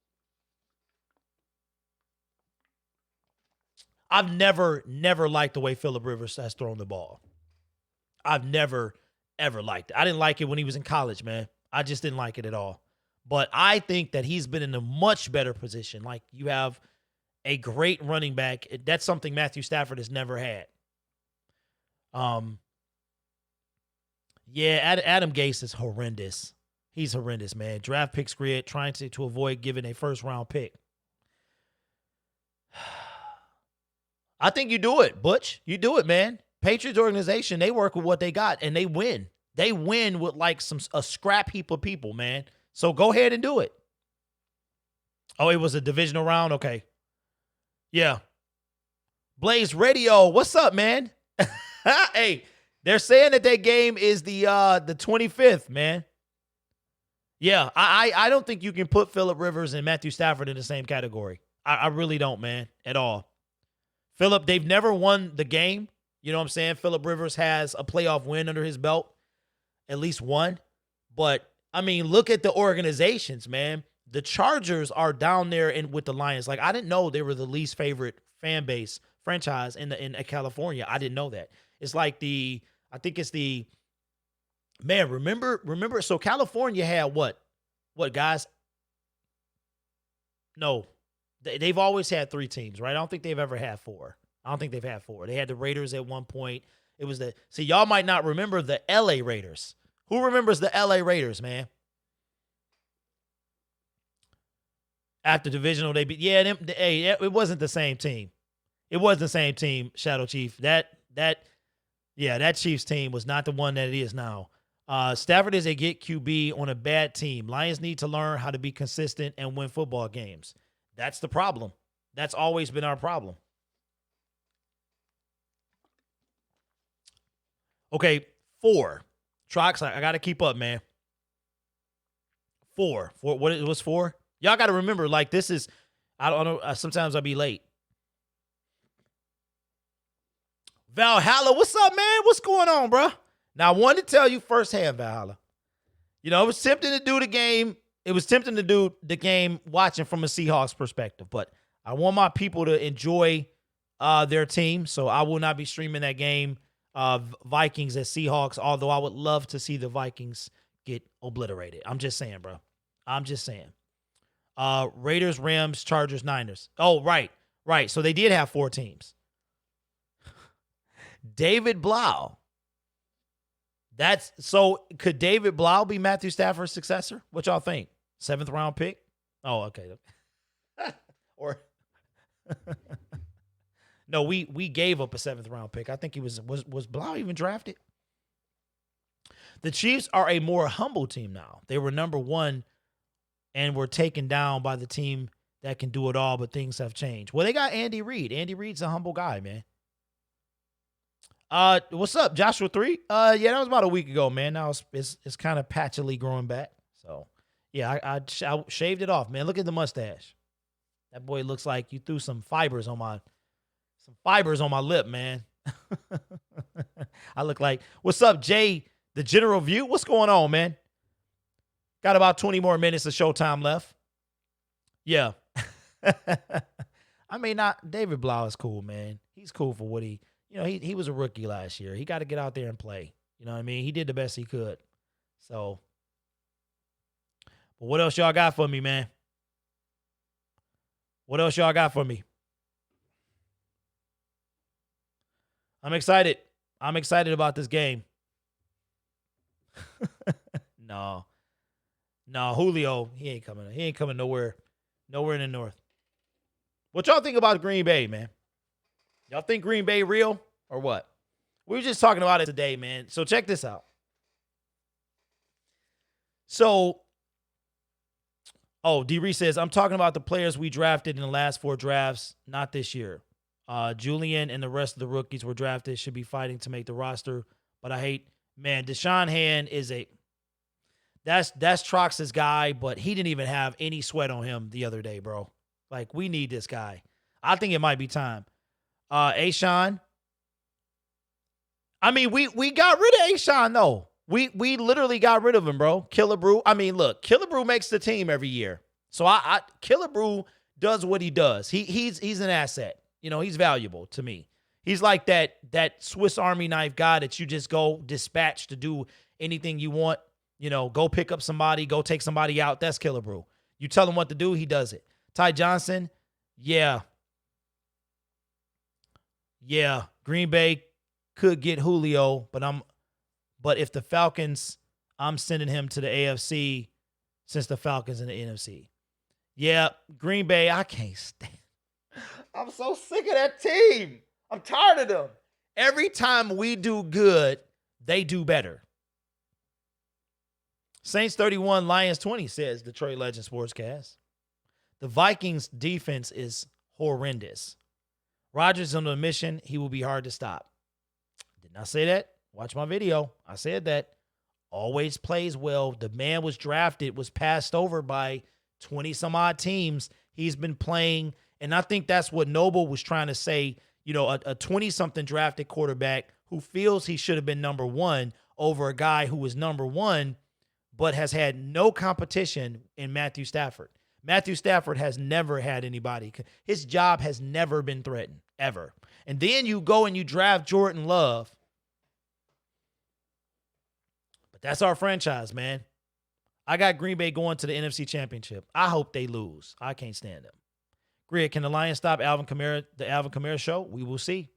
I've never liked the way Phillip Rivers has thrown the ball. I've never, ever liked it. I didn't like it when he was in college, man. I just didn't like it at all. But I think that he's been in a much better position. Like, you have a great running back. That's something Matthew Stafford has never had. Yeah, Adam Gase is horrendous. He's horrendous, man. Draft picks grid, trying to avoid giving a first-round pick. I think you do it, Butch. You do it, man. Patriots organization, they work with what they got, and they win. They win with like a scrap heap of people, man. So go ahead and do it. Oh, it was a divisional round? Okay. Yeah. Blaze Radio, what's up, man? Hey, they're saying that game is the 25th, man. Yeah, I don't think you can put Phillip Rivers and Matthew Stafford in the same category. I really don't, man, at all. Phillip, they've never won the game. You know what I'm saying? Phillip Rivers has a playoff win under his belt, at least one. But, I mean, look at the organizations, man. The Chargers are down there with the Lions. Like, I didn't know they were the least favorite fan base franchise in California. I didn't know that. It's like remember, so California had what guys? No, they've always had 3 teams, right? I don't think they've ever had 4. They had the Raiders at one point. It was y'all might not remember the LA Raiders. Who remembers the LA Raiders, man? After divisional, it wasn't the same team. It wasn't the same team, Shadow Chief. That Chiefs team was not the one that it is now. Stafford is a get QB on a bad team. Lions need to learn how to be consistent and win football games. That's the problem. That's always been our problem. Okay, 4. Trox, I got to keep up, man. 4. What was 4? Y'all got to remember, like, this is, I don't know, sometimes I'll be late. Valhalla, what's up, man? What's going on, bro? Now, I wanted to tell you firsthand, Valhalla. You know, it was tempting to do the game. It was tempting to do the game watching from a Seahawks perspective, but I want my people to enjoy their team, so I will not be streaming that game, Vikings at Seahawks, although I would love to see the Vikings get obliterated. I'm just saying, bro. I'm just saying. Raiders, Rams, Chargers, Niners. Oh, right. So they did have 4 teams. David Blau. Could David Blau be Matthew Stafford's successor? What y'all think? 7th round pick? Oh, okay. Or no, we gave up a 7th round pick. I think he was Blau even drafted? The Chiefs are a more humble team now. They were number 1 and were taken down by the team that can do it all, but things have changed. Well, they got Andy Reid. Andy Reid's a humble guy, man. What's up, Joshua 3? Yeah, that was about a week ago, man. Now it's kind of patchily growing back. So, yeah, I shaved it off, man. Look at the mustache. That boy looks like you threw some fibers on my lip, man. I look like, what's up, Jay, the General View? What's going on, man? Got about 20 more minutes of showtime left. Yeah. I mean, not David Blau is cool, man. He's cool for what he was a rookie last year. He got to get out there and play. You know what I mean? He did the best he could. So, but what else y'all got for me, man? What else y'all got for me? I'm excited. I'm excited about this game. No, Julio, he ain't coming. He ain't coming nowhere in the north. What y'all think about Green Bay, man? Y'all think Green Bay real or what? We were just talking about it today, man. So check this out. So, D. says, I'm talking about the players we drafted in the last 4 drafts, not this year. Julian and the rest of the rookies were drafted, should be fighting to make the roster. But I hate, man, Deshaun Hand is that's TROXE'S guy, but he didn't even have any sweat on him the other day, bro. Like, we need this guy. I think it might be time. Ashawn. I mean, we got rid of Ashawn, though. We literally got rid of him, bro. Killebrew. I mean, look, Killebrew makes the team every year. So Killebrew does what he does. He's an asset. You know, he's valuable to me. He's like that Swiss Army knife guy that you just go dispatch to do anything you want. You know, go pick up somebody, go take somebody out. That's Killebrew. You tell him what to do, he does it. Ty Johnson, yeah. Green Bay could get Julio, but if the Falcons, I'm sending him to the AFC since the Falcons in the NFC. Yeah, Green Bay, I can't stand. I'm so sick of that team. I'm tired of them. Every time we do good, they do better. Saints 31, Lions 20, says Detroit Legend Sportscast. The Vikings defense is horrendous. Rodgers on a mission, he will be hard to stop. Did not say that. Watch my video. I said that. Always plays well. The man was drafted, was passed over by 20-some-odd teams. He's been playing, and I think that's what Noble was trying to say. You know, a 20-something drafted quarterback who feels he should have been number 1 over a guy who was number 1 but has had no competition in Matthew Stafford. Matthew Stafford has never had anybody. His job has never been threatened, ever. And then you go and you draft Jordan Love. But that's our franchise, man. I got Green Bay going to the NFC Championship. I hope they lose. I can't stand them. Grid, can the Lions stop Alvin Kamara, the Alvin Kamara show? We will see.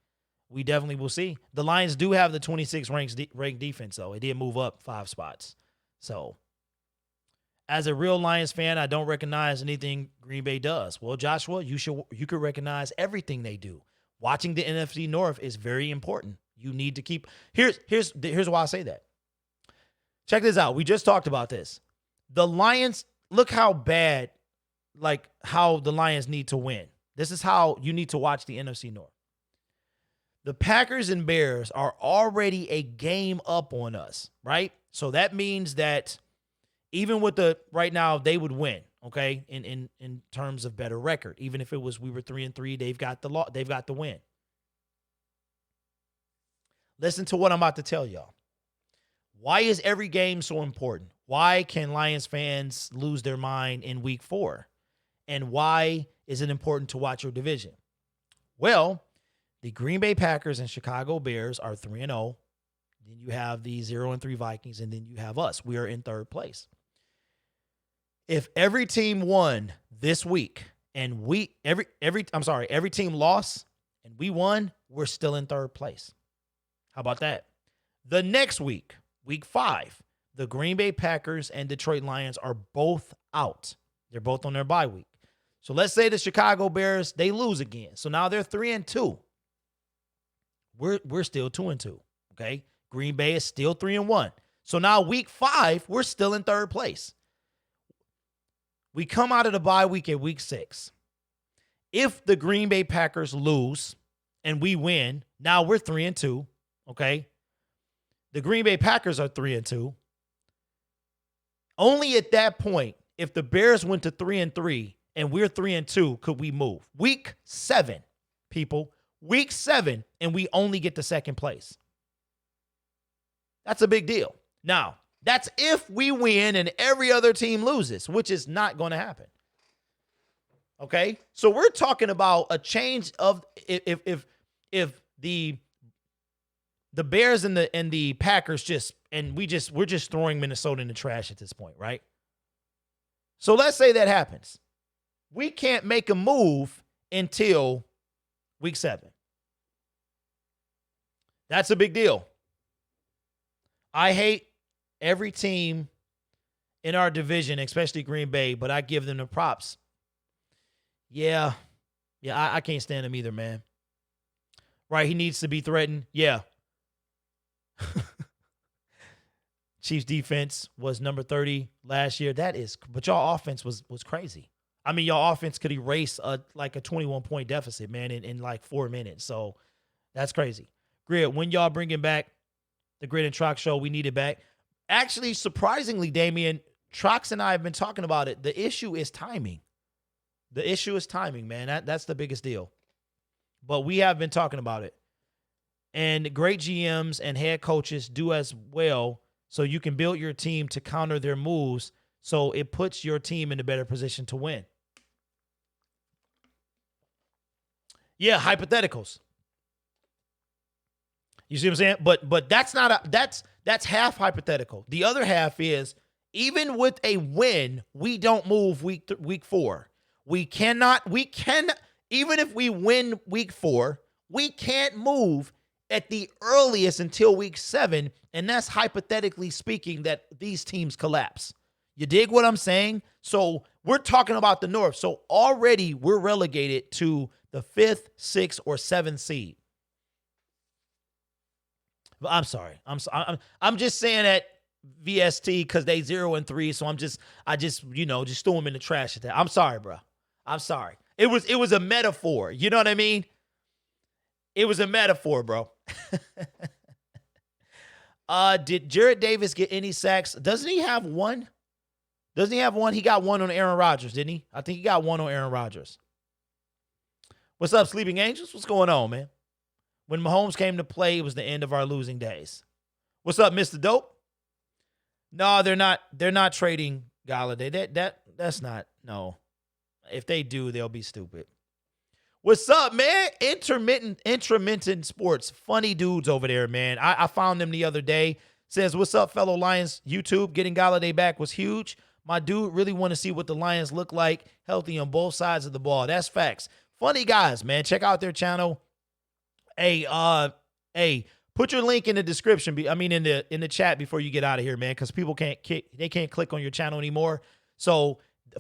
We definitely will see. The Lions do have the 26th ranked defense, though. It did move up 5 spots. So, as a real Lions fan, I don't recognize anything Green Bay does. Well, Joshua, you could recognize everything they do. Watching the NFC North is very important. You need to keep. Here's why I say that. Check this out. We just talked about this. The Lions, look how bad, like how the Lions need to win. This is how you need to watch the NFC North. The Packers and Bears are already a game up on us, right? So that means that even with right now, they would win, okay? In terms of better record. Even if it was we were 3-3, they've got the win. Listen to what I'm about to tell y'all. Why is every game so important? Why can Lions fans lose their mind in week 4? And why is it important to watch your division? Well, the Green Bay Packers and Chicago Bears are 3-0. Then you have the 0-3 Vikings, and then you have us. We are in 3rd place. If every team won this week and every team lost and we won, we're still in 3rd place. How about that? The next week, week 5, the Green Bay Packers and Detroit Lions are both out. They're both on their bye week. So let's say the Chicago Bears, they lose again. So now they're 3-2. We're still 2-2. Okay? Green Bay is still 3-1. So now week 5, we're still in 3rd place. We come out of the bye week at week 6. If the Green Bay Packers lose and we win, now we're 3-2. Okay? The Green Bay Packers are 3-2. Only at that point, if the Bears went to 3-3 and we're 3-2, could we move? Week 7, people. Week 7, and we only get to 2nd place. That's a big deal. Now, that's if we win and every other team loses, which is not going to happen. Okay, so we're talking about a change of if the Bears and the Packers we're just throwing Minnesota in the trash at this point, right? So let's say that happens. We can't make a move until week 7. That's a big deal. I hate every team in our division, especially Green Bay, but I give them the props. Yeah, I can't stand him either, man. Right, he needs to be threatened. Yeah. Chiefs defense was number 30 last year. But y'all offense was crazy. I mean, y'all offense could erase a 21-point deficit, man, in like 4 minutes. So that's crazy. Grid, when y'all bringing back the Grid and Trox show, we need it back. Actually, surprisingly, Damian, Trox and I have been talking about it. The issue is timing. The issue is timing, man. That's the biggest deal. But we have been talking about it. And great GMs and head coaches do as well, so you can build your team to counter their moves, so it puts your team in a better position to win. Yeah, hypotheticals. You see what I'm saying? But that's not that's half hypothetical. The other half is, even with a win, we don't move week 4. We cannot even if we win week 4, we can't move at the earliest until week 7, and that's hypothetically speaking that these teams collapse. You dig what I'm saying? So we're talking about the North. So already we're relegated to the 5th, 6th, or 7th seed. I'm sorry. I'm just saying that VST because they 0-3. So I just threw them in the trash at that. I'm sorry, bro. I'm sorry. It was a metaphor. You know what I mean? It was a metaphor, bro. Did Jarrett Davis get any sacks? Doesn't he have one? Doesn't he have one? He got one on Aaron Rodgers, didn't he? I think he got one on Aaron Rodgers. What's up, Sleeping Angels? What's going on, man? When Mahomes came to play, it was the end of our losing days. What's up, Mr. Dope? No, they're not trading Galladay. That's not, no. If they do, they'll be stupid. What's up, man? Intermittent sports. Funny dudes over there, man. I found them the other day. Says, what's up, fellow Lions? YouTube, getting Galladay back was huge. My dude really want to see what the Lions look like, healthy on both sides of the ball. That's facts. Funny guys, man. Check out their channel. Hey, put your link in the description. In the chat before you get out of here, man, because people can't click on your channel anymore. So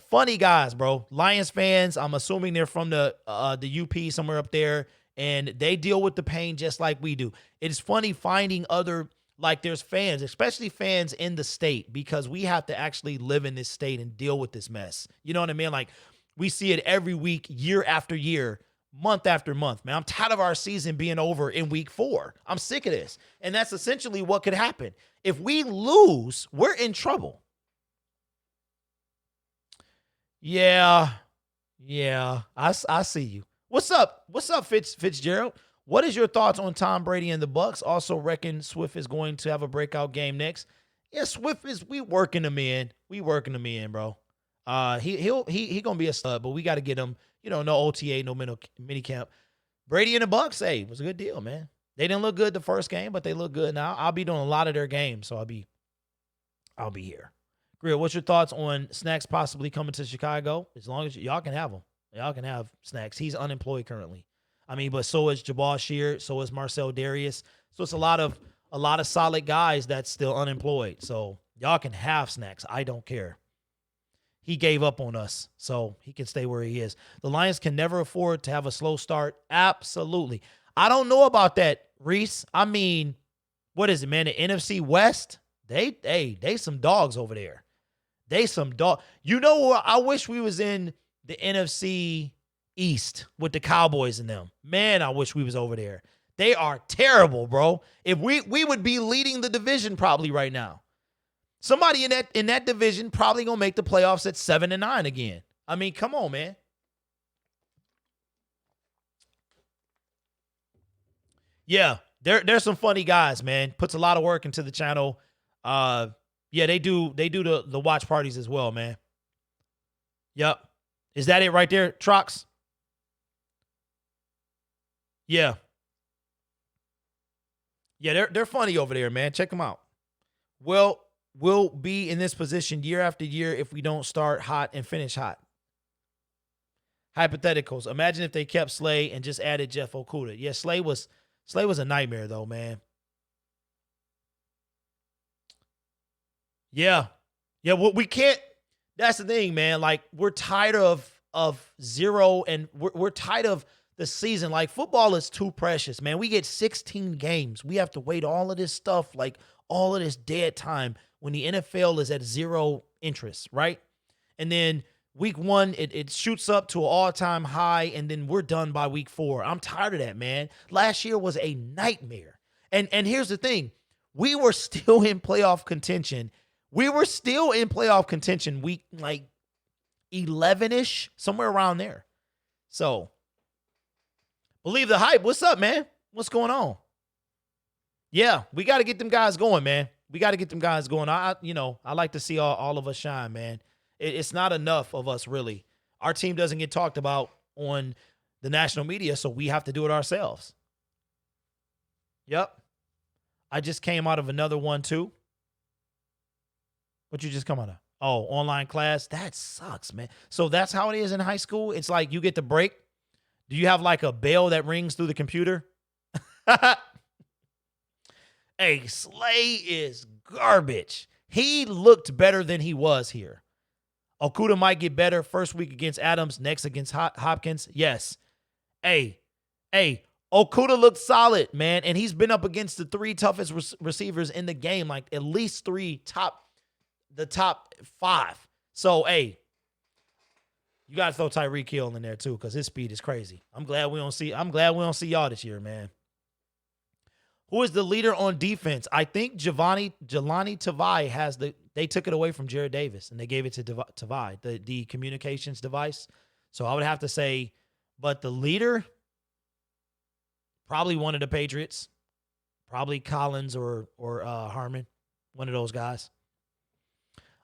funny guys, bro. Lions fans. I'm assuming they're from the UP somewhere up there, and they deal with the pain just like we do. It's funny finding other, like, there's fans, especially fans in the state, because we have to actually live in this state and deal with this mess. You know what I mean? Like, we see it every week, year after year, month after month, man. I'm tired of our season being over in week 4. I'm sick of this. And that's essentially what could happen. If we lose, we're in trouble. Yeah, I see you. What's up? What's up, Fitzgerald? What is your thoughts on Tom Brady and the Bucs? Also reckon Swift is going to have a breakout game next. Yeah, Swift we working him in. We working him in, bro. He gonna be a stud, but we got to get him. No OTA, no mini camp. Brady and the Bucs, hey, was a good deal, man. They didn't look good the first game, but they look good now. I'll be doing a lot of their games, so I'll be here. Grill, what's your thoughts on Snacks possibly coming to Chicago? As long as y'all can have him. Y'all can have Snacks. He's unemployed currently. But so is Jabal Shear, so is Marcel Darius. So it's a lot of solid guys that's still unemployed. So y'all can have Snacks. I don't care. He gave up on us, so he can stay where he is. The Lions can never afford to have a slow start. Absolutely. I don't know about that, Reese. What is it, man? The NFC West, they some dogs over there. They some dog. I wish we was in the NFC East with the Cowboys and them. Man, I wish we was over there. They are terrible, bro. If we would be leading the division probably right now. Somebody in that division probably gonna make the playoffs at 7-9 again. Come on, man. Yeah, there's some funny guys, man. Puts a lot of work into the channel. Yeah, they do the watch parties as well, man. Yep. Is that it right there, Trox? Yeah. Yeah, they're funny over there, man. Check them out. Well, we'll be in this position year after year if we don't start hot and finish hot. Hypotheticals. Imagine if they kept Slay and just added Jeff Okudah. Yeah, Slay was a nightmare though, man. Yeah. Yeah, well, we can't. That's the thing, man. Like, we're tired of zero, and we're tired of the season. Like, football is too precious, man. We get 16 games. We have to wait all of this stuff, like all of this dead time when the NFL is at zero interest, right? And then week 1, it shoots up to an all-time high, and then we're done by week 4. I'm tired of that, man. Last year was a nightmare. And here's the thing. We were still in playoff contention. Week, like, 11-ish, somewhere around there. So, believe the hype. What's up, man? What's going on? Yeah, we got to get them guys going, man. We got to get them guys going. I like to see all of us shine, man. It's not enough of us, really. Our team doesn't get talked about on the national media, so we have to do it ourselves. Yep. I just came out of another one, too. What you just come out of? Oh, online class? That sucks, man. So that's how it is in high school? It's like you get the break. Do you have like a bell that rings through the computer? Hey, Slay is garbage. He looked better than he was here. Okudah might get better first week against Adams, next against Hopkins. Yes. Hey, Okudah looked solid, man, and he's been up against the 3 toughest receivers in the game, like at least 3 the top 5. So, hey, you got to throw Tyreek Hill in there too, because his speed is crazy. I'm glad we don't see y'all this year, man. Who is the leader on defense? I think Jelani Tavai they took it away from Jared Davis and they gave it to Tavai, the communications device. So I would have to say, but the leader, probably one of the Patriots, probably Collins or Harmon, one of those guys.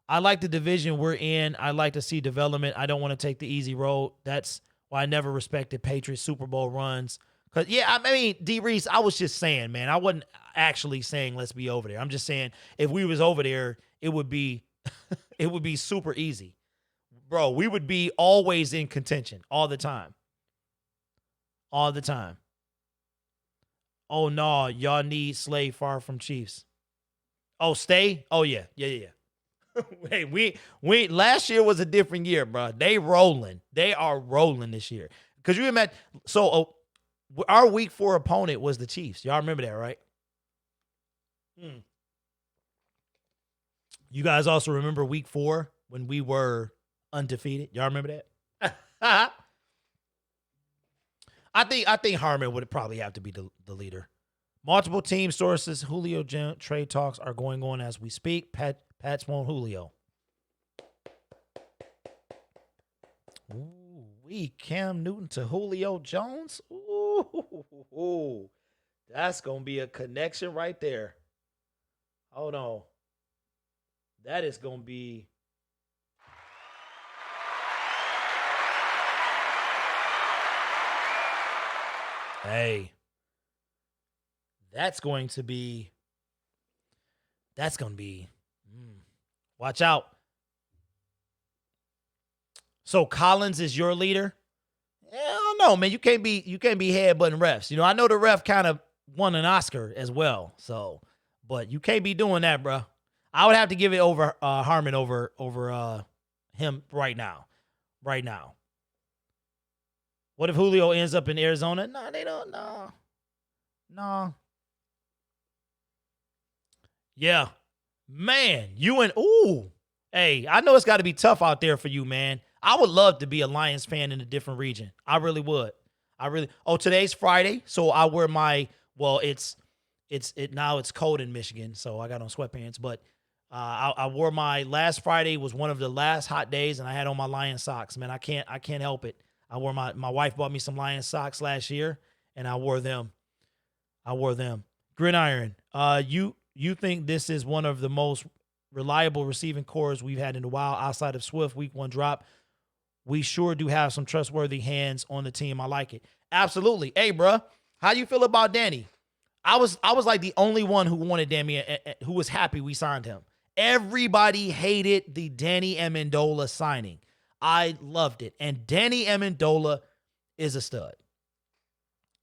I like the division we're in. I like to see development. I don't want to take the easy road. That's why I never respected Patriots Super Bowl runs. Because, yeah, I mean, D. Reese, I was just saying, man. I wasn't actually saying let's be over there. I'm just saying if we was over there, it would be super easy. Bro, we would be always in contention all the time. All the time. Oh, no, y'all need Slay far from Chiefs. Oh, stay? Oh, yeah. Hey, we last year was a different year, bro. They rolling. They are rolling this year. Because you imagine, so our week 4 opponent was the Chiefs. Y'all remember that, right? You guys also remember week 4 when we were undefeated? Y'all remember that? I think Harmon would probably have to be the leader. Multiple team sources, Julio trade talks are going on as we speak. Pats want Julio. Ooh, Cam Newton to Julio Jones. Ooh, that's gonna be a connection right there. Hold on, that is gonna be. Hey, that's going to be. Watch out. So Collins is your leader? I don't know, man. You can't be headbutting refs. You know, I know the ref kind of won an Oscar as well. So, but you can't be doing that, bro. I would have to give it over Harmon over him right now. Right now. What if Julio ends up in Arizona? No, they don't. No. Yeah. Man, hey, I know it's got to be tough out there for you, man. I would love to be a Lions fan in a different region. I really would. Today's Friday, so I wear my, well, now it's cold in Michigan, so I got on sweatpants, but I wore my last Friday was one of the last hot days, and I had on my Lion socks, man. I can't help it. I wore my wife bought me some Lion socks last year, and I wore them. Gridiron, you think this is one of the most reliable receiving cores we've had in a while outside of Swift week 1 drop? we sure do have some trustworthy hands on the team. I like it. Absolutely. Hey, bro, how you feel about Danny? I was like the only one who wanted Danny, who was happy we signed him. Everybody hated the Danny Amendola signing. I loved it. And Danny Amendola is a stud.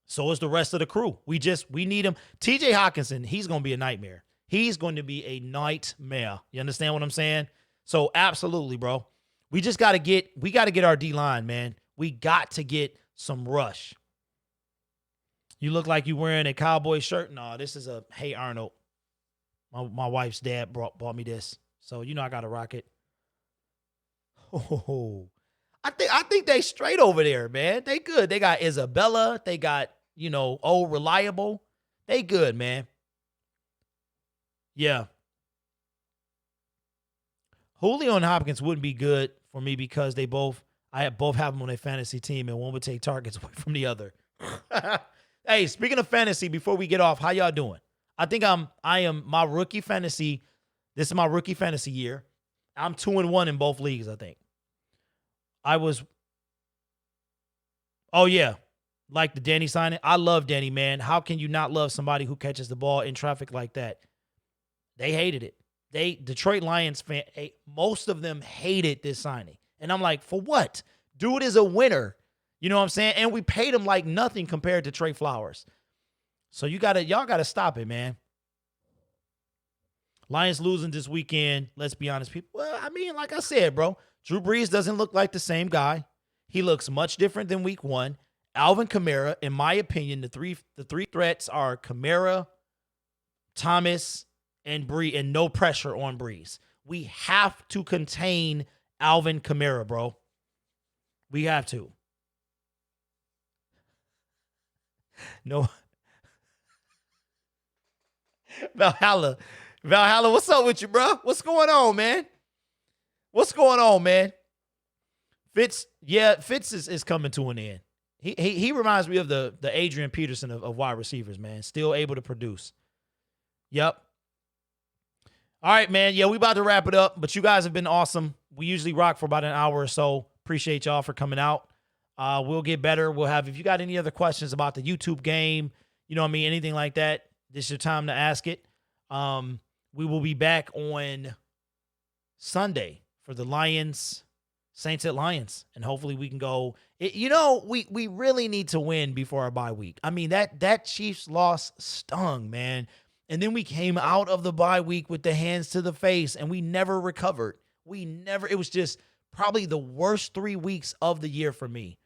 So is the rest of the crew. We need him. TJ Hawkinson, he's going to be a nightmare. He's going to be a nightmare. You understand what I'm saying? So absolutely, bro. We got to get our D-line, man. We got to get some rush. You look like you wearing a cowboy shirt. No, this is a Hey Arnold. My wife's dad bought me this. So, I got to rock it. Oh, I think they straight over there, man. They good. They got Isabella. They got, old Reliable. They good, man. Yeah. Julio and Hopkins wouldn't be good for me because I both have them on a fantasy team and one would take targets away from the other. Hey, speaking of fantasy, before we get off, how y'all doing? I am my rookie fantasy. This is my rookie fantasy year. I'm 2-1 in both leagues, I think. Oh yeah. Like the Danny signing. I love Danny, man. How can you not love somebody who catches the ball in traffic like that? They hated it. Detroit Lions fan, most of them hated this signing. And I'm like, for what? Dude is a winner. You know what I'm saying? And we paid him like nothing compared to Trey Flowers. So y'all gotta stop it, man. Lions losing this weekend. Let's be honest, people. Well, I mean, like I said, bro, Drew Brees doesn't look like the same guy. He looks much different than week 1. Alvin Kamara, in my opinion, the three threats are Kamara, Thomas, and Brees, and no pressure on Brees. We have to contain Alvin Kamara, bro. We have to. No. Valhalla, what's up with you, bro? What's going on, man? Fitz is coming to an end. He reminds me of the Adrian Peterson of wide receivers, man. Still able to produce. Yep. All right, man. Yeah, we about to wrap it up, but you guys have been awesome. We usually rock for about an hour or so. Appreciate y'all for coming out. We'll get better. If you got any other questions about the YouTube game, anything like that, this is your time to ask it. We will be back on Sunday for the Saints at Lions, and hopefully we can go. We really need to win before our bye week. I mean, that Chiefs loss stung, man. And then we came out of the bye week with the hands to the face, and we never recovered. It was just probably the worst 3 weeks of the year for me.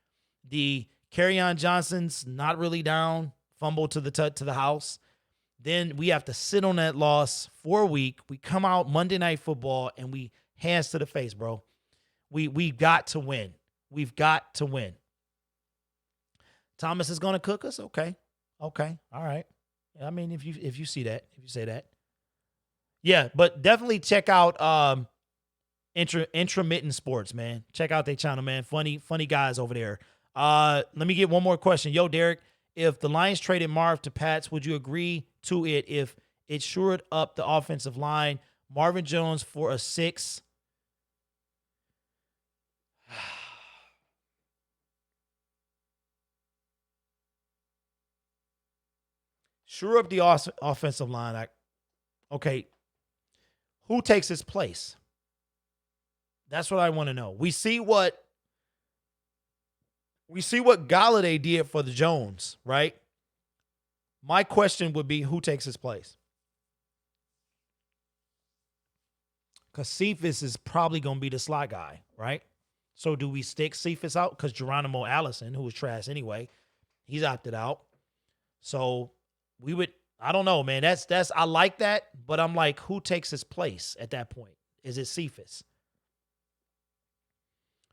The Kerryon Johnson's not really down, fumble to the house. Then we have to sit on that loss for a week. We come out Monday Night Football, and we hands to the face, bro. We've got to win. We've got to win. Thomas is going to cook us? Okay. All right. I mean, if you say that. Yeah, but definitely check out Intramittent Sports, man. Check out their channel, man. Funny guys over there. Let me get one more question. Yo, Derek, if the Lions traded Marv to Pats, would you agree to it if it shored up the offensive line? Marvin Jones for a 6. Shore up the offensive line. Okay. Who takes his place? That's what I want to know. We see what Galladay did for the Jones, right? My question would be, who takes his place? Because Cephas is probably going to be the slot guy, right? So do we stick Cephas out? Because Geronimo Allison, who was trash anyway, he's opted out. So we would, I don't know, man. That's I like that, but I'm like, who takes his place at that point? Is it Cephas?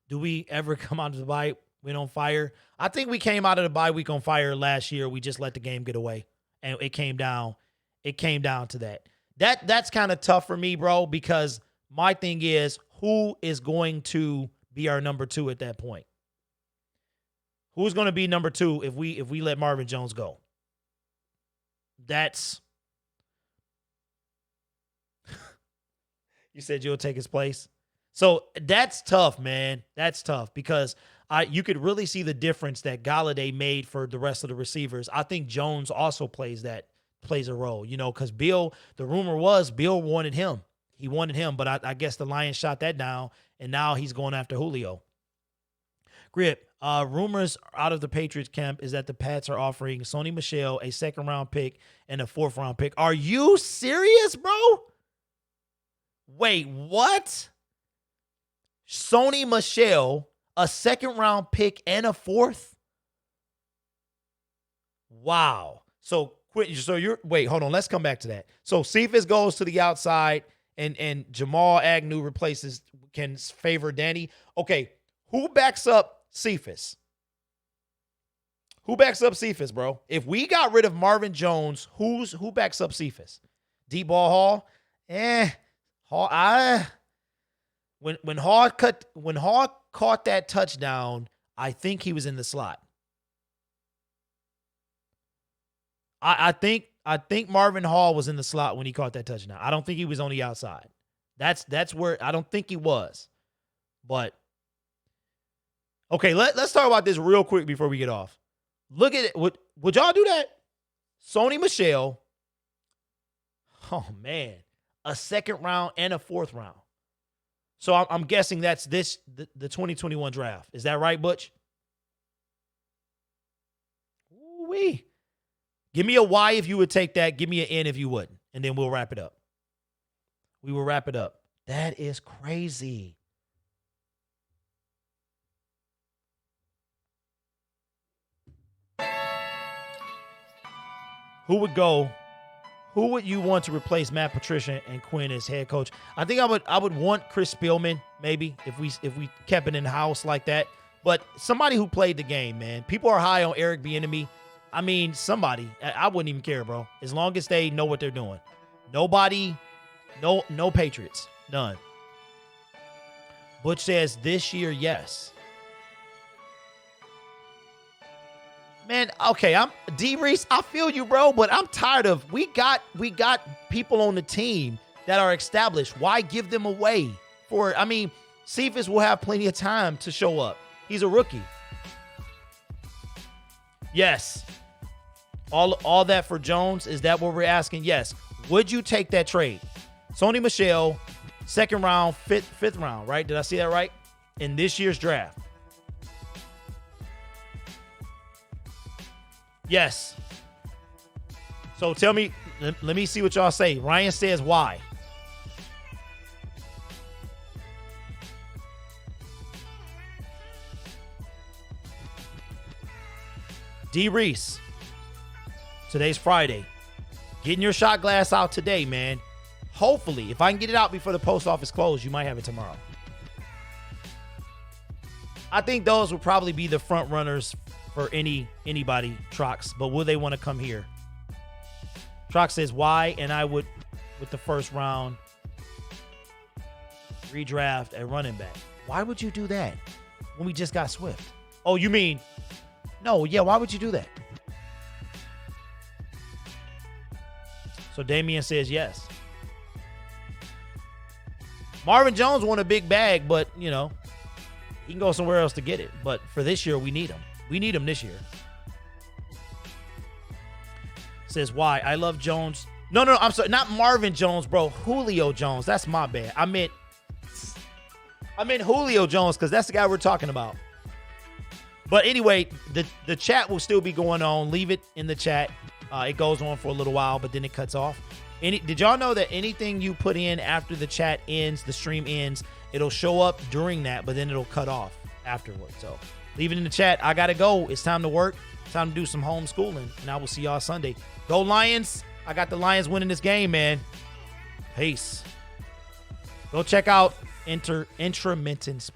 Do we ever come out of the bye week on fire? I think we came out of the bye week on fire last year. We just let the game get away, and it came down to that. That's kind of tough for me, bro, because my thing is, who is going to be our number 2 at that point? Who's going to be number 2 if we let Marvin Jones go? That's you said you'll take his place. So that's tough, man. That's tough because you could really see the difference that Galladay made for the rest of the receivers. I think Jones also plays a role, because Bill, the rumor was Bill wanted him. He wanted him, but I guess the Lions shot that down, and now he's going after Julio. Grip, rumors out of the Patriots camp is that the Pats are offering Sony Michel a 2nd-round pick and a 4th-round pick. Are you serious, bro? Wait, what? Sony Michel, a 2nd-round pick and a 4th? Wow. So wait, hold on. Let's come back to that. So Cephas goes to the outside and Jamal Agnew can favor Danny. Okay, who backs up Cephas? Who backs up Cephas, bro? If we got rid of Marvin Jones, who backs up Cephas? Deep ball Hall? When Hall caught that touchdown, I think he was in the slot. I think Marvin Hall was in the slot when he caught that touchdown. I don't think he was on the outside. That's where I don't think he was. But okay, let's talk about this real quick before we get off. Look at it. Would y'all do that? Sony Michel. Oh man, a 2nd round and a 4th round. So I'm guessing that's the 2021 draft. Is that right, Butch? Ooh-wee. Give me a Y if you would take that. Give me an N if you wouldn't. And then we'll wrap it up. We will wrap it up. That is crazy. Who would you want to replace Matt Patricia and Quinn as head coach? I think I would want Chris Spielman, maybe, if we kept it in house like that. But somebody who played the game, man. People are high on Eric Bieniemy. I mean, somebody. I wouldn't even care, bro. As long as they know what they're doing. Nobody, no Patriots. None. Butch says this year, yes. Man, okay, I'm D-Reese, I feel you, bro, but I'm tired of we got people on the team that are established. Why give them away? Cephas will have plenty of time to show up. He's a rookie. Yes. All that for Jones, is that what we're asking? Yes. Would you take that trade? Sony Michel, 2nd round, 5th round, right? Did I see that right? In this year's draft. Yes. So tell me, let me see what y'all say. Ryan says why. D. Reese. Today's Friday. Getting your shot glass out today, man. Hopefully, if I can get it out before the post office closes, you might have it tomorrow. I think those would probably be the front runners for anybody, Trox, but will they want to come here? Trox says why, and I would, with the 1st round, redraft a running back. Why would you do that when we just got Swift? Oh, you mean, no, yeah, why would you do that? So Damian says yes. Marvin Jones won a big bag, but, he can go somewhere else to get it. But for this year, we need him. We need him this year. Says why? I love Jones. No, I'm sorry. Not Marvin Jones, bro. Julio Jones. That's my bad. I meant Julio Jones because that's the guy we're talking about. But anyway, the chat will still be going on. Leave it in the chat. It goes on for a little while, but then it cuts off. Did y'all know that anything you put in after the chat ends, the stream ends, it'll show up during that, but then it'll cut off afterwards. So leave it in the chat. I got to go. It's time to work. Time to do some homeschooling, and I will see y'all Sunday. Go Lions. I got the Lions winning this game, man. Peace. Go check out Intermittent Sports.